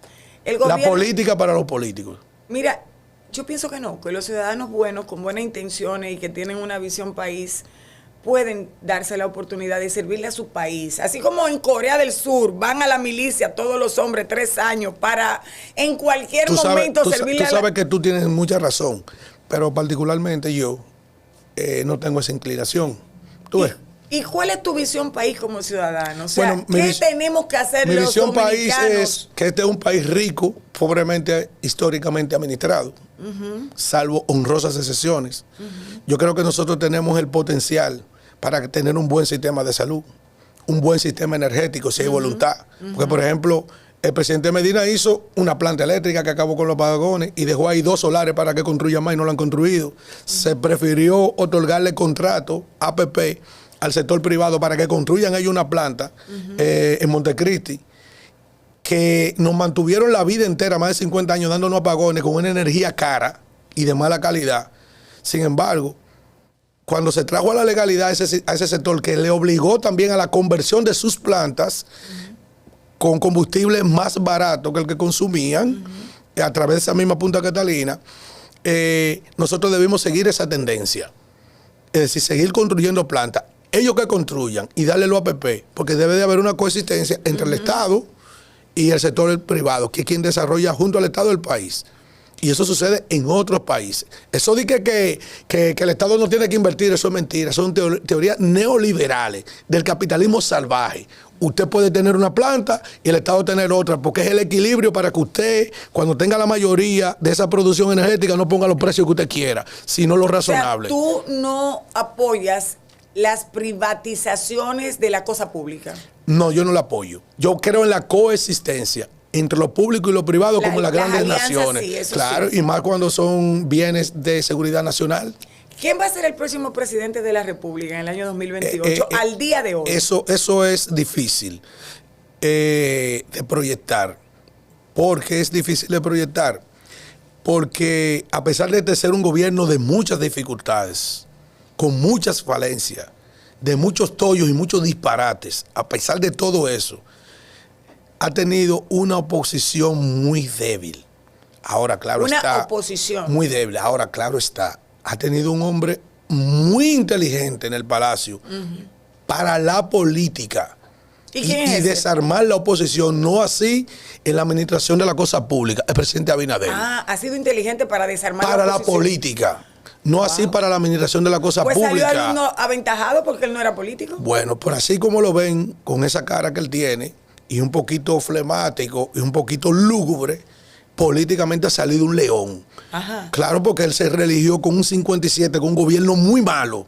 La política para los políticos. Mira, yo pienso que no, que los ciudadanos buenos, con buenas intenciones y que tienen una visión país, pueden darse la oportunidad de servirle a su país. Así como en Corea del Sur van a la milicia todos los hombres 3 años para en cualquier momento servirle Tú sabes que tú tienes mucha razón, pero particularmente yo no tengo esa inclinación. ¿Tú ves? ¿Y cuál es tu visión país como ciudadano? O sea, bueno, ¿qué tenemos que hacer los dominicanos? Mi visión país es que este es un país rico, pobremente, históricamente administrado, salvo honrosas excepciones. Yo creo que nosotros tenemos el potencial para tener un buen sistema de salud, un buen sistema energético, si hay voluntad. Porque, por ejemplo, el presidente Medina hizo una planta eléctrica que acabó con los apagones y dejó ahí 2 solares para que construyan más y no lo han construido. Se prefirió otorgarle contrato, APP, al sector privado para que construyan ellos una planta en Montecristi, que nos mantuvieron la vida entera, más de 50 años, dándonos apagones con una energía cara y de mala calidad. Sin embargo, cuando se trajo a la legalidad a ese sector, que le obligó también a la conversión de sus plantas con combustible más barato que el que consumían, a través de esa misma Punta Catalina, nosotros debimos seguir esa tendencia. Es decir, seguir construyendo plantas. Ellos que construyan y darle los APP, porque debe de haber una coexistencia entre el Estado y el sector privado, que es quien desarrolla junto al Estado el país. Y eso sucede en otros países. Eso de que el Estado no tiene que invertir, eso es mentira. Son teorías neoliberales del capitalismo salvaje. Usted puede tener una planta y el Estado tener otra, porque es el equilibrio para que usted, cuando tenga la mayoría de esa producción energética, no ponga los precios que usted quiera, sino lo razonable. O sea, tú no apoyas las privatizaciones de la cosa pública. No, yo no la apoyo. Yo creo en la coexistencia entre lo público y lo privado, como las grandes naciones. Sí, claro, sí. Y más cuando son bienes de seguridad nacional. ¿Quién va a ser el próximo presidente de la República en el año 2028, al día de hoy? Eso es difícil de proyectar. ¿Por qué es difícil de proyectar? Porque a pesar de ser un gobierno de muchas dificultades, con muchas falencias, de muchos tollos y muchos disparates, a pesar de todo eso, ha tenido una oposición muy débil. Ahora, claro está. Una oposición. Muy débil. Ahora, claro está. Ha tenido un hombre muy inteligente en el Palacio para la política. ¿Y desarmar la oposición, no así en la administración de la cosa pública, el presidente Abinader. Ha sido inteligente para desarmar la oposición. Para la política. No así para la administración de la cosa pública. Pues salió alguno aventajado porque él no era político. Bueno, por así como lo ven, con esa cara que él tiene, y un poquito flemático y un poquito lúgubre, políticamente ha salido un león. Claro, porque él se religió con un 57, con un gobierno muy malo.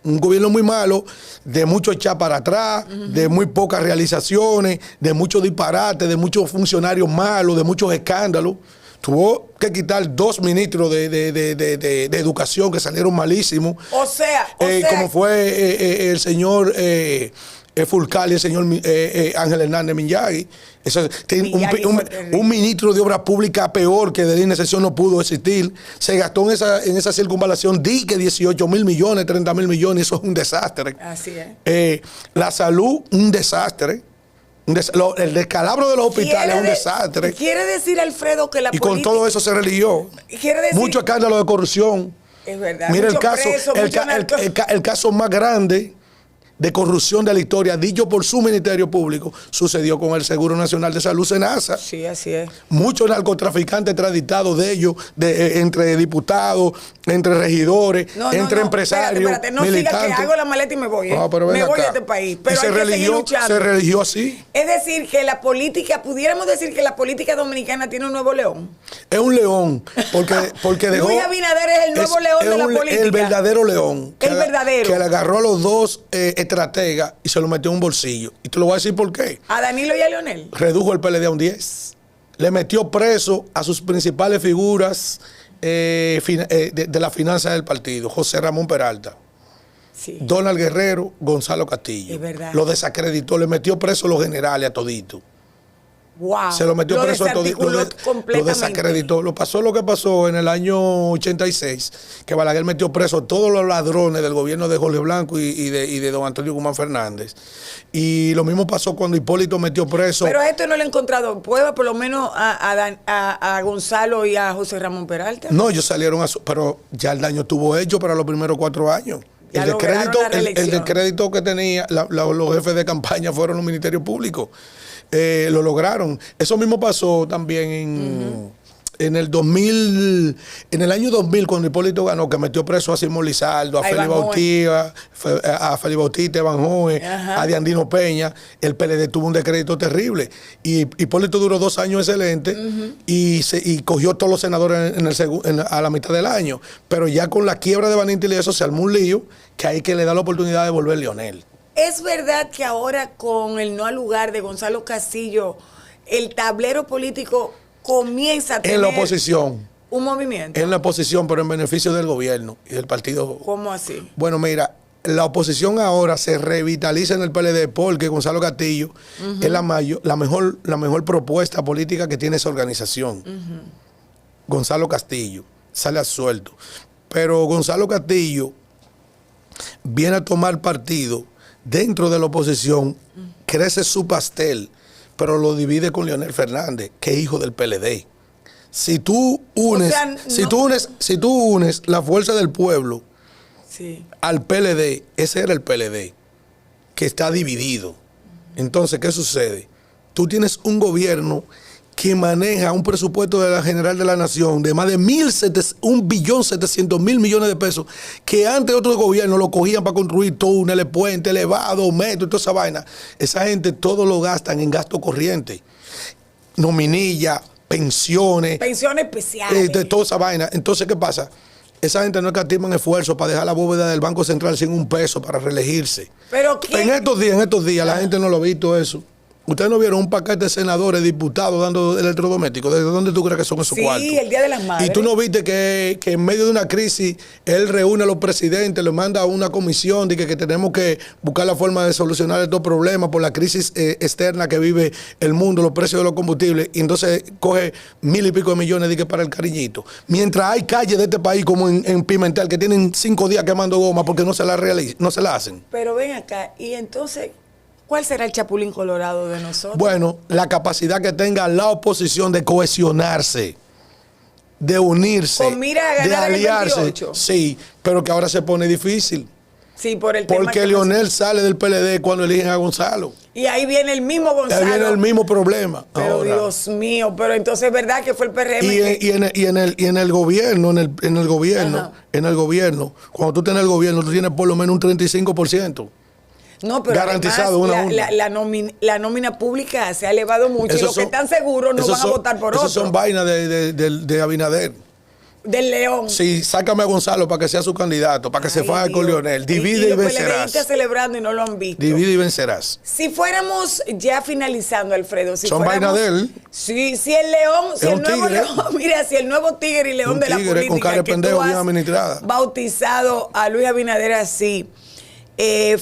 Un gobierno muy malo, de mucho echar para atrás, de muy pocas realizaciones, de muchos disparates, de muchos funcionarios malos, de muchos escándalos. Tuvo que quitar 2 ministros de educación que salieron malísimos. O sea. Como fue el señor Fulcal y el señor Ángel Hernández Miyagi. Eso, un ministro de Obras Públicas peor que de línea de sesión no pudo existir. Se gastó en esa circunvalación dique 18 mil millones, 30 mil millones. Eso es un desastre. Así es. La salud, un desastre. El descalabro de los hospitales es un desastre. Quiere decir, Alfredo, que la política... Y con todo eso se religió. Mucho escándalo de corrupción. Es verdad. Mira el caso más grande de corrupción de la historia, dicho por su Ministerio Público, sucedió con el Seguro Nacional de Salud, SENASA. Sí, así es. Muchos narcotraficantes extraditados de ellos, entre diputados, entre regidores, entre empresarios, espérate, no militantes. Siga que hago la maleta y me voy. Me voy de este país. Pero hay que seguir luchando. Se religió así. Es decir, que la política, pudiéramos decir que la política dominicana tiene un nuevo león. Es un león, porque dejó... Luis Abinader es el nuevo león de la política. El verdadero león. El verdadero. Que le agarró a los dos estratega y se lo metió en un bolsillo. Y te lo voy a decir por qué. ¿A Danilo y a Leonel? Redujo el PLD a un 10. Le metió preso a sus principales figuras de la finanza del partido. José Ramón Peralta. Sí. Donald Guerrero, Gonzalo Castillo. Es verdad. Lo desacreditó, le metió preso a los generales a todito. Wow. Se lo metió preso a todito. Lo desacreditó. Lo pasó lo que pasó en el año 86, que Balaguer metió preso a todos los ladrones del gobierno de Jorge Blanco y de don Antonio Guzmán Fernández. Y lo mismo pasó cuando Hipólito metió preso. Pero a esto no le he encontrado prueba, por lo menos a Gonzalo y a José Ramón Peralta. No, ellos salieron pero ya el daño estuvo hecho para los primeros 4 años. El descrédito que tenía los jefes de campaña fueron los ministerios públicos. Lo lograron. Eso mismo pasó también en el 2000, en el año 2000, cuando Hipólito ganó, que metió preso a Simón Lizardo, a Félix Bautista, Evan Joe, a Diandino Peña. El PLD tuvo un descrédito terrible. Y Hipólito duró 2 años excelentes y cogió todos los senadores a la mitad del año. Pero ya con la quiebra de Vanintil y eso se armó un lío que hay que le da la oportunidad de volver Leonel. ¿Es verdad que ahora con el no al lugar de Gonzalo Castillo, el tablero político comienza a tener en la oposición un movimiento? En la oposición, pero en beneficio del gobierno y del partido. ¿Cómo así? Bueno, mira, la oposición ahora se revitaliza en el PLD porque Gonzalo Castillo es la mejor propuesta política que tiene esa organización. Gonzalo Castillo sale absuelto. Pero Gonzalo Castillo viene a tomar partido dentro de la oposición, crece su pastel, pero lo divide con Leonel Fernández, que es hijo del PLD. Si tú unes, si tú unes la fuerza del pueblo al PLD, ese era el PLD, que está dividido. Entonces, ¿qué sucede? Tú tienes un gobierno que maneja un presupuesto de la General de la Nación de más de 1.700.000 millones de pesos, que antes otros gobiernos lo cogían para construir túneles, puentes, elevados, metros y toda esa vaina. Esa gente todo lo gastan en gasto corriente. Nominilla, pensiones. Pensiones especiales. De toda esa vaina. Entonces, ¿qué pasa? Esa gente no escatima esfuerzo para dejar la bóveda del Banco Central sin un peso para reelegirse. ¿Pero en estos días la gente no lo ha visto eso. ¿Ustedes no vieron un paquete de senadores, diputados dando electrodomésticos? ¿Desde dónde tú crees que son esos cuartos? Sí, el Día de las Madres. Y tú no viste que en medio de una crisis él reúne a los presidentes, le manda a una comisión de que tenemos que buscar la forma de solucionar estos problemas por la crisis externa que vive el mundo, los precios de los combustibles, y entonces coge 1.000 y pico de millones para el cariñito. Mientras hay calles de este país como en Pimentel que tienen 5 días quemando goma porque no se la hacen. Pero ven acá, y entonces, ¿cuál será el chapulín colorado de nosotros? Bueno, la capacidad que tenga la oposición de cohesionarse, de unirse, con mira a ganar de aliarse. El 28. Sí, pero que ahora se pone difícil. Sí, por el porque tema Leonel sale del PLD cuando eligen a Gonzalo. Y ahí viene el mismo Gonzalo. Ahí viene el mismo problema. Pero ahora, Dios mío, pero entonces es verdad que fue el PRM. Y en el gobierno, cuando tú tienes el gobierno, tú tienes por lo menos un 35%. No, pero garantizado además, la nómina pública se ha elevado mucho. Y los que están seguros no van a votar por otro. Esas son vainas de Abinader. Del León. Sí, sácame a Gonzalo para que sea su candidato, para que se faje con Leonel. Divide y vencerás. Celebrando y no lo han visto. Divide y vencerás. Si fuéramos ya finalizando, Alfredo. Son vainas de él. Sí, si el León, si el nuevo León, mira, si el nuevo tigre y león de la política con cara de pendejo bien administrada, bautizado a Luis Abinader así,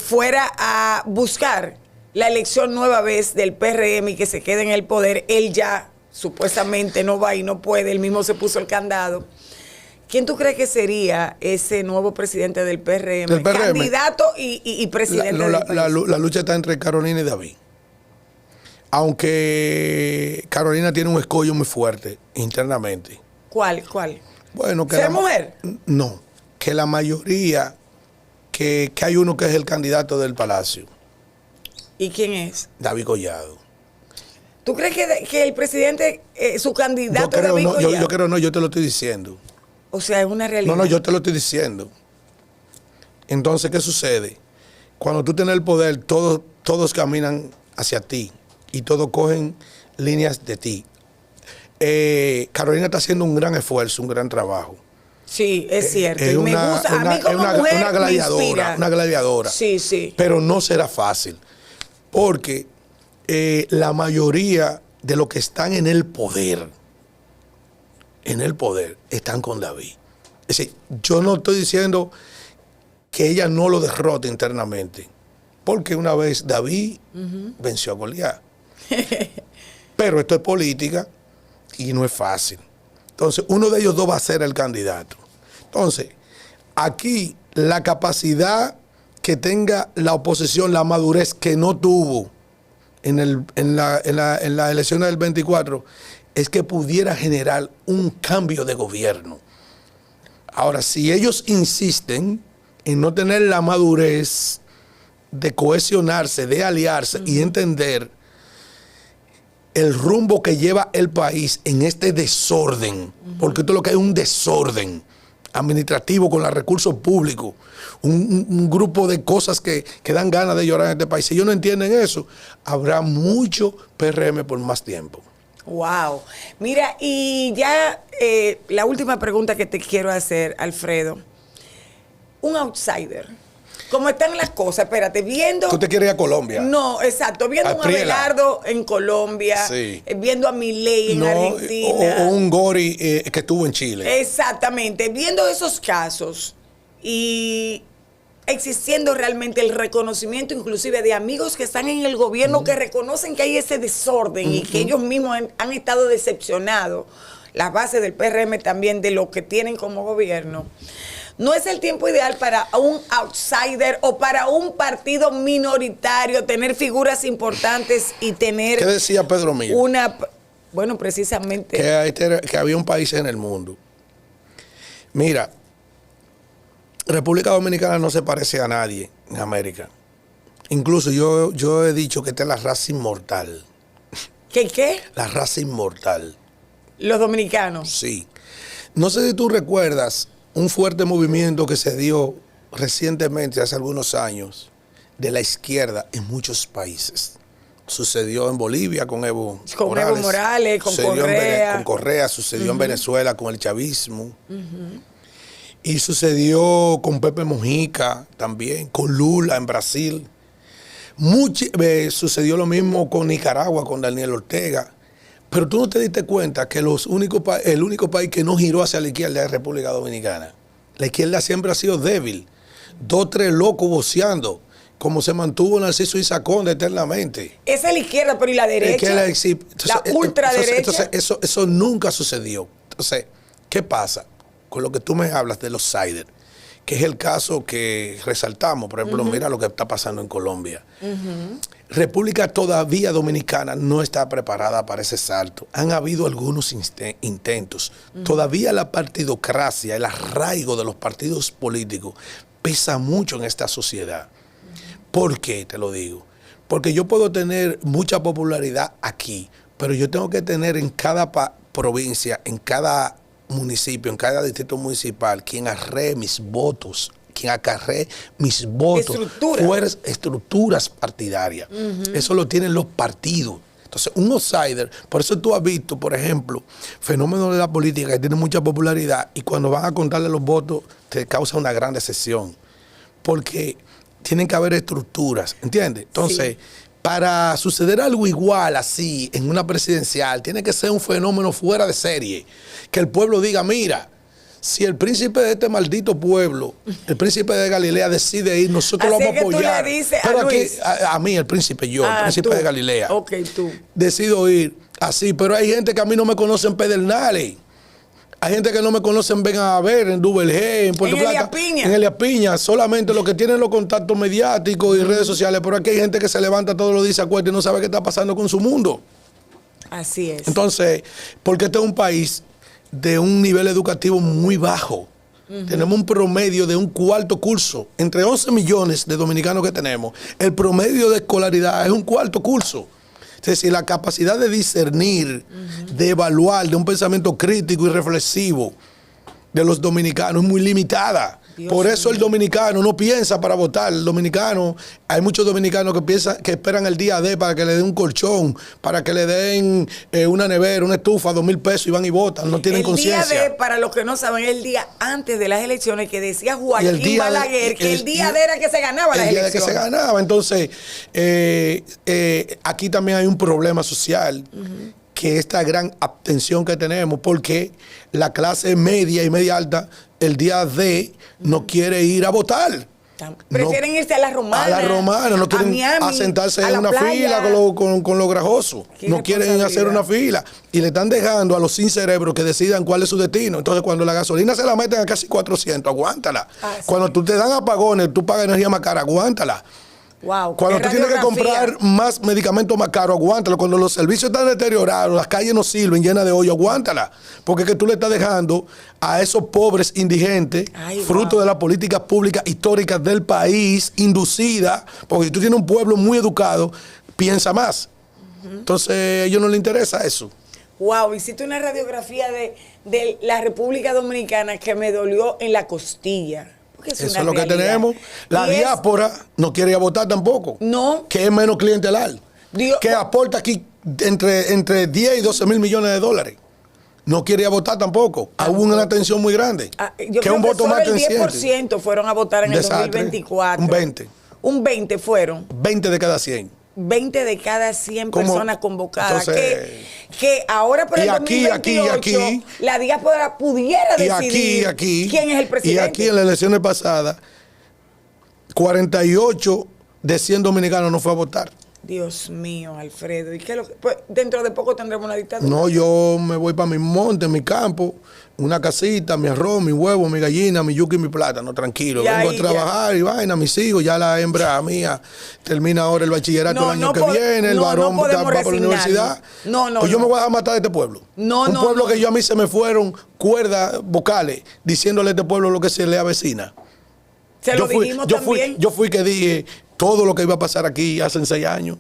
fuera a buscar la elección nueva vez del PRM y que se quede en el poder, él ya supuestamente no va y no puede, él mismo se puso el candado. ¿Quién tú crees que sería ese nuevo presidente del PRM? ¿Del PRM? Candidato y presidente del país. La lucha está entre Carolina y David. Aunque Carolina tiene un escollo muy fuerte internamente. ¿Cuál? Bueno, que ¿Ser mujer? No, que la mayoría, que hay uno que es el candidato del Palacio. ¿Y quién es? David Collado. ¿Tú crees que el presidente, su candidato es David Collado? Yo creo no, yo te lo estoy diciendo. O sea, es una realidad. No, yo te lo estoy diciendo. Entonces, ¿qué sucede? Cuando tú tienes el poder, todos caminan hacia ti y todos cogen líneas de ti. Carolina está haciendo un gran esfuerzo, un gran trabajo. Sí, es cierto. Y me gusta. A mí como mujer una gladiadora, me inspira. una gladiadora. Sí. Pero no será fácil. Porque la mayoría de los que están en el poder, están con David. Es decir, yo no estoy diciendo que ella no lo derrote internamente, porque una vez David venció a Goliat. Pero esto es política y no es fácil. Entonces, uno de ellos dos va a ser el candidato. Entonces, aquí la capacidad que tenga la oposición, la madurez que no tuvo en la elección del 24, es que pudiera generar un cambio de gobierno. Ahora, si ellos insisten en no tener la madurez de cohesionarse, de aliarse y entender el rumbo que lleva el país en este desorden, porque esto es lo que hay, un desorden administrativo con los recursos públicos, un grupo de cosas que dan ganas de llorar en este país. Si ellos no entienden eso, habrá mucho PRM por más tiempo. Wow. Mira, y ya la última pregunta que te quiero hacer, Alfredo. Un outsider. ¿Cómo están las cosas? Espérate, viendo... ¿Tú te quieres ir a Colombia? No, exacto. Viendo a un Abelardo en Colombia, sí. Viendo a Milei en Argentina. O un Gori que estuvo en Chile. Exactamente. Viendo esos casos y existiendo realmente el reconocimiento inclusive de amigos que están en el gobierno que reconocen que hay ese desorden y que ellos mismos han estado decepcionados, las bases del PRM también, de lo que tienen como gobierno. ¿No es el tiempo ideal para un outsider o para un partido minoritario tener figuras importantes y tener... ¿Qué decía Pedro Milla? Bueno, precisamente... Que había un país en el mundo. Mira, República Dominicana no se parece a nadie en América. Incluso yo he dicho que esta es la raza inmortal. ¿Qué? La raza inmortal. Los dominicanos. Sí. No sé si tú recuerdas un fuerte movimiento que se dio recientemente, hace algunos años, de la izquierda en muchos países. Sucedió en Bolivia con Evo Morales, con Correa. Con Correa, sucedió en Venezuela con el chavismo. Y sucedió con Pepe Mujica también, con Lula en Brasil. Sucedió lo mismo con Nicaragua, con Daniel Ortega. Pero tú no te diste cuenta que el único país que no giró hacia la izquierda es República Dominicana. La izquierda siempre ha sido débil. 2, 3 locos voceando, como se mantuvo Narciso Isaconda eternamente. Esa es la izquierda, pero ¿y la derecha? La ultraderecha. Entonces, eso nunca sucedió. Entonces, ¿qué pasa con lo que tú me hablas de los outsiders? Que es el caso que resaltamos. Por ejemplo, mira lo que está pasando en Colombia. República todavía Dominicana no está preparada para ese salto. Han habido algunos intentos. Todavía la partidocracia, el arraigo de los partidos políticos pesa mucho en esta sociedad. ¿Por qué te lo digo? Porque yo puedo tener mucha popularidad aquí, pero yo tengo que tener en cada provincia, en cada municipio, en cada distrito municipal, quien acarree mis votos, estructuras partidarias. Eso lo tienen los partidos. Entonces, un outsider, por eso tú has visto, por ejemplo, fenómenos de la política que tienen mucha popularidad y cuando van a contarle los votos te causa una gran decepción. Porque tienen que haber estructuras, ¿entiendes? Entonces, para suceder algo igual así en una presidencial, tiene que ser un fenómeno fuera de serie. Que el pueblo diga, mira, si el príncipe de este maldito pueblo, el príncipe de Galilea decide ir, nosotros lo vamos a apoyar. Tú le dices pero a Luis. a mí, el príncipe, yo, el príncipe de Galilea. Ok, tú. Decido ir así, pero hay gente que a mí no me conoce en Pedernales. Hay gente que no me conocen, ven a ver en Duvergé, en Puerto Plata. En Elia Piña. Solamente los que tienen los contactos mediáticos y redes sociales. Pero aquí hay gente que se levanta todos los días, se acuerda y no sabe qué está pasando con su mundo. Así es. Entonces, porque este es un país de un nivel educativo muy bajo. Tenemos un promedio de un cuarto curso. Entre 11 millones de dominicanos que tenemos, el promedio de escolaridad es un cuarto curso. Es decir, la capacidad de discernir, de evaluar, de un pensamiento crítico y reflexivo de los dominicanos es muy limitada. Por eso el dominicano no piensa para votar. El dominicano, hay muchos dominicanos que esperan el día D para que le den un colchón, para que le den una nevera, una estufa, 2,000 pesos y van y votan. No tienen conciencia. El día D, para los que no saben, es el día antes de las elecciones que decía Joaquín Balaguer que el día D era que se ganaba las elecciones. El día de que se ganaba. Entonces, aquí también hay un problema social. Que esta gran abstención que tenemos, porque la clase media y media alta, el día D, no quiere ir a votar. Prefieren irse a la Romana. A la Romana, no quieren a sentarse en una fila con lo grajoso. No quieren hacer una fila. Y le están dejando a los sin cerebros que decidan cuál es su destino. Entonces, cuando la gasolina se la meten a casi 400, aguántala. Cuando tú te dan apagones, tú pagas energía más cara, aguántala. Wow, cuando tú tienes que comprar más medicamentos más caros, aguántalo. Cuando los servicios están deteriorados, las calles no sirven, llenas de hoyo, aguántala. Porque es que tú le estás dejando a esos pobres indigentes, fruto de las políticas públicas históricas del país, inducida, porque si tú tienes un pueblo muy educado, piensa más. Entonces, a ellos no les interesa eso. Wow, hiciste una radiografía de la República Dominicana que me dolió en la costilla. Eso es lo que tenemos. La diáspora no quiere ir a votar tampoco. No. Que es menos clientelar. Que aporta aquí entre 10 y 12 mil millones de dólares. No quiere ir a votar tampoco. Hubo una tensión muy grande. Yo creo un voto que más solo el 10% fueron a votar en el 2024. Un 20. Un 20 fueron. 20 de cada 100. 20 de cada 100 personas convocadas. Entonces, que ahora por el 2028 la diáspora pudiera decidir quién es el presidente. Y aquí en las elecciones pasadas, 48 de 100 dominicanos no fue a votar. Dios mío, Alfredo. ¿Y qué pues, dentro de poco tendremos una dictadura? No, yo me voy para mi monte, mi campo, una casita, mi arroz, mi huevo, mi gallina, mi yuca y mi plátano, tranquilo. Vengo a trabajar y vaina, mis hijos, ya la hembra mía termina ahora el bachillerato el año que viene, el varón va para la universidad. Pues yo me voy a matar de este pueblo. Un pueblo que a mí se me fueron cuerdas vocales diciéndole a este pueblo lo que se le avecina. Se lo dijimos también. Yo fui que dije todo lo que iba a pasar aquí hace 6 años.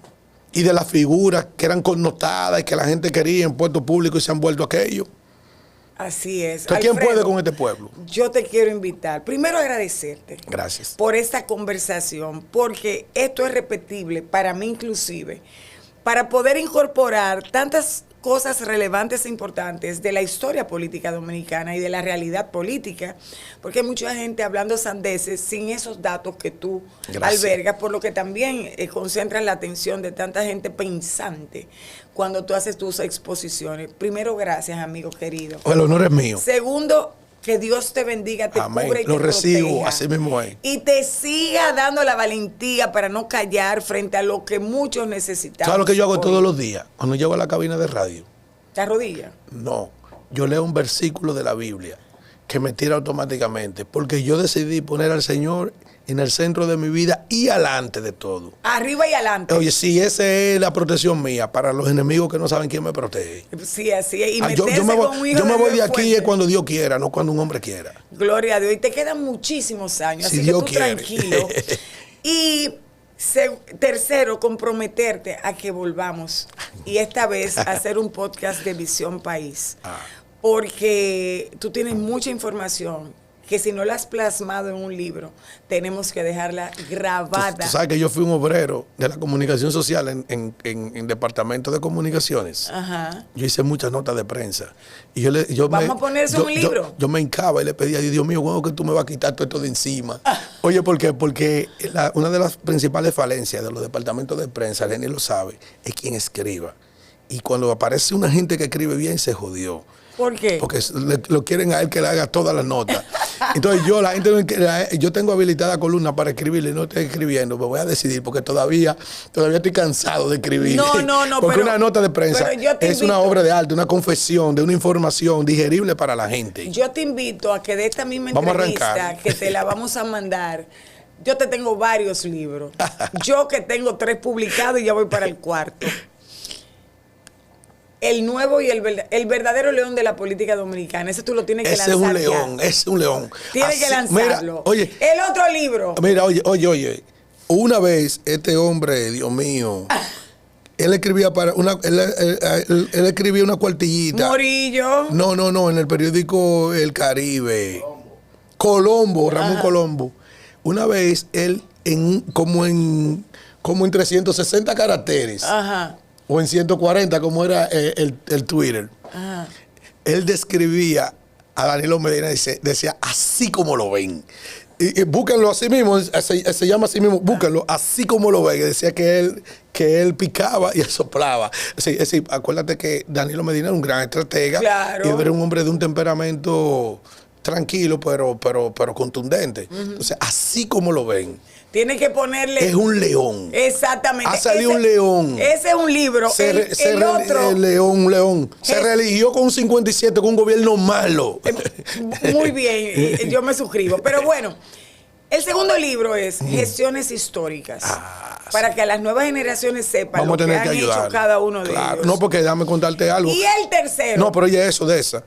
Y de las figuras que eran connotadas y que la gente quería en puestos públicos y se han vuelto aquello. Así es. Entonces, ¿quién puede con este pueblo? Yo te quiero invitar. Primero agradecerte. Gracias. Por esta conversación, porque esto es repetible, para mí inclusive, para poder incorporar tantas cosas relevantes e importantes de la historia política dominicana y de la realidad política, porque hay mucha gente hablando sandeces sin esos datos que tú albergas, por lo que también concentras la atención de tanta gente pensante cuando tú haces tus exposiciones. Primero, gracias, amigo querido. El honor es mío. Segundo, que Dios te bendiga, te cubre y te recibo, así mismo es. Y te siga dando la valentía para no callar frente a lo que muchos necesitamos. ¿Sabes lo que yo hago todos los días? Cuando llego a la cabina de radio. ¿Te arrodillas? No, yo leo un versículo de la Biblia que me tira automáticamente, porque yo decidí poner al Señor en el centro de mi vida y alante de todo. Arriba y adelante. Oye, sí, esa es la protección mía para los enemigos que no saben quién me protege. Sí, así es. Y yo me voy de aquí es cuando Dios quiera, no cuando un hombre quiera. Gloria a Dios. Y te quedan muchísimos años, si así Dios que tú quiere. Tranquilo. Y tercero, comprometerte a que volvamos. Y esta vez a hacer un podcast de Visión País. Porque tú tienes mucha información que si no la has plasmado en un libro, tenemos que dejarla grabada. Tú sabes que yo fui un obrero de la comunicación social en departamento de comunicaciones. Ajá. Yo hice muchas notas de prensa. Y Vamos a poner eso en un libro. Yo me hincaba y le pedía a Dios mío, ¿cuándo que tú me vas a quitar todo esto de encima? Oye, ¿por qué? Porque una de las principales falencias de los departamentos de prensa, Lenny lo sabe, es quien escriba. Y cuando aparece una gente que escribe bien, se jodió. ¿Por qué? Porque lo quieren a él que le haga todas las notas. Entonces yo tengo habilitada columna para escribirle, no estoy escribiendo, me voy a decidir porque todavía estoy cansado de escribir. No, porque pero, una nota de prensa es una obra de arte, una confesión de una información digerible para la gente. Yo te invito a que de esta misma entrevista que te la vamos a mandar, yo te tengo varios libros. Yo que tengo 3 publicados y ya voy para el 4. El nuevo y el verdadero león de la política dominicana. Ese tú lo tienes que lanzar. Ese es un león. Tienes que lanzarlo. Mira, oye, el otro libro. Mira, oye. Una vez este hombre, Dios mío, él escribía él escribía una cuartillita. Morillo. No, en el periódico El Caribe. Colombo, Ramón Colombo. Una vez él como en 360 caracteres. Ajá. O en 140, como era el Twitter. Ajá. Él describía a Danilo Medina, decía, así como lo ven. Y búsquenlo así mismo, se llama así mismo, búsquenlo así como lo ven. Decía que él picaba y soplaba. Es decir, acuérdate que Danilo Medina era un gran estratega. Claro. Y era un hombre de un temperamento tranquilo, pero contundente. Entonces, así como lo ven. Tiene que ponerle... Es un león. Exactamente. Ha salido un león. Ese es un libro. El otro... El león. Se religió con un 57, con un gobierno malo. Muy bien, yo me suscribo. Pero bueno, el segundo libro es Gestiones Históricas. Para que las nuevas generaciones sepan lo que han hecho cada uno de ellos. No, porque déjame contarte algo. Y el tercero. No, pero oye eso de esa.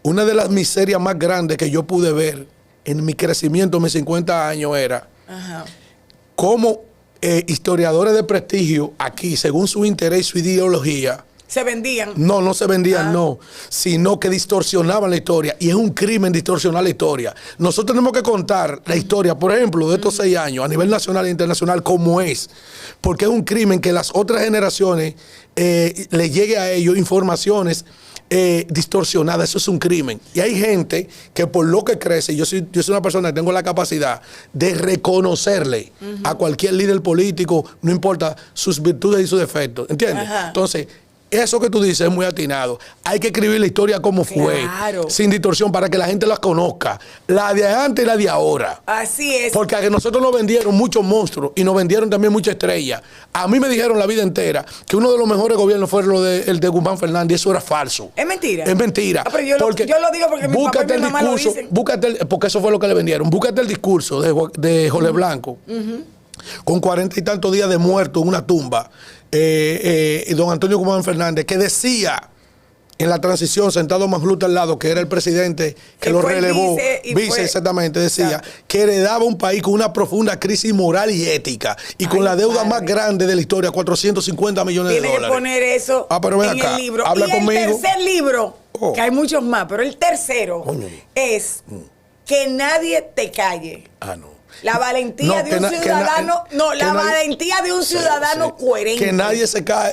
Una de las miserias más grandes que yo pude ver en mi crecimiento, en mis 50 años, era... Ajá. Cómo historiadores de prestigio aquí, según su interés y su ideología, se vendían. No se vendían, no, sino que distorsionaban la historia. Y es un crimen distorsionar la historia. Nosotros tenemos que contar la historia, por ejemplo, de estos 6 años, a nivel nacional e internacional, como es. Porque es un crimen que las otras generaciones le llegue a ellos informaciones distorsionada. Eso es un crimen. Y hay gente que por lo que crece, yo soy una persona que tengo la capacidad de reconocerle a cualquier líder político, no importa sus virtudes y sus defectos, ¿entiendes? Entonces, eso que tú dices es muy atinado. Hay que escribir la historia como fue, sin distorsión, para que la gente la conozca. La de antes y la de ahora. Así es. Porque a nosotros nos vendieron muchos monstruos y nos vendieron también muchas estrellas. A mí me dijeron la vida entera que uno de los mejores gobiernos fue el de Guzmán Fernández, y eso era falso. ¿Es mentira? Es mentira. Pero yo lo digo porque mi papá y mi mamá lo dicen. Porque eso fue lo que le vendieron. Búscate el discurso de Jorge Blanco. Con 40 y tantos días de muerto en una tumba, don Antonio Guzmán Fernández, que decía en la transición, sentado Manglute al lado, que era el presidente que lo relevó, vice exactamente, decía que heredaba un país con una profunda crisis moral y ética y con la deuda más grande de la historia, 450 millones de dólares. Tiene que poner eso en el libro. Habla y conmigo. El tercer libro, que hay muchos más, pero el tercero es Que nadie te calle. No. La valentía de un ciudadano, valentía de un ciudadano coherente.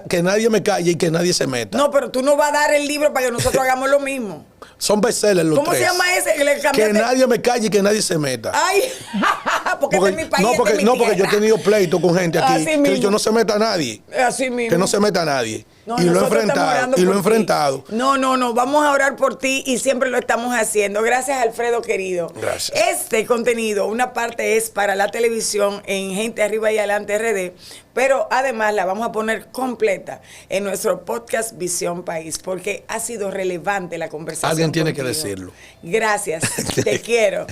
Que nadie me calle y que nadie se meta. No, pero tú no vas a dar el libro para que nosotros hagamos lo mismo. Son bestsellers los ¿Cómo tres. se llama ese? Que nadie me calle y que nadie se meta. Ay, porque este es mi país, porque yo he tenido pleito con gente aquí que yo no se meta a nadie. Así mismo. Que no se meta a nadie. Y lo he enfrentado. No, vamos a orar por ti y siempre lo estamos haciendo. Gracias, Alfredo querido. Gracias. Este contenido, una parte es para la televisión en Gente Arriba y Adelante RD, pero además la vamos a poner completa en nuestro podcast Visión País, porque ha sido relevante la conversación. Alguien tiene contigo. que decirlo. Gracias, te quiero.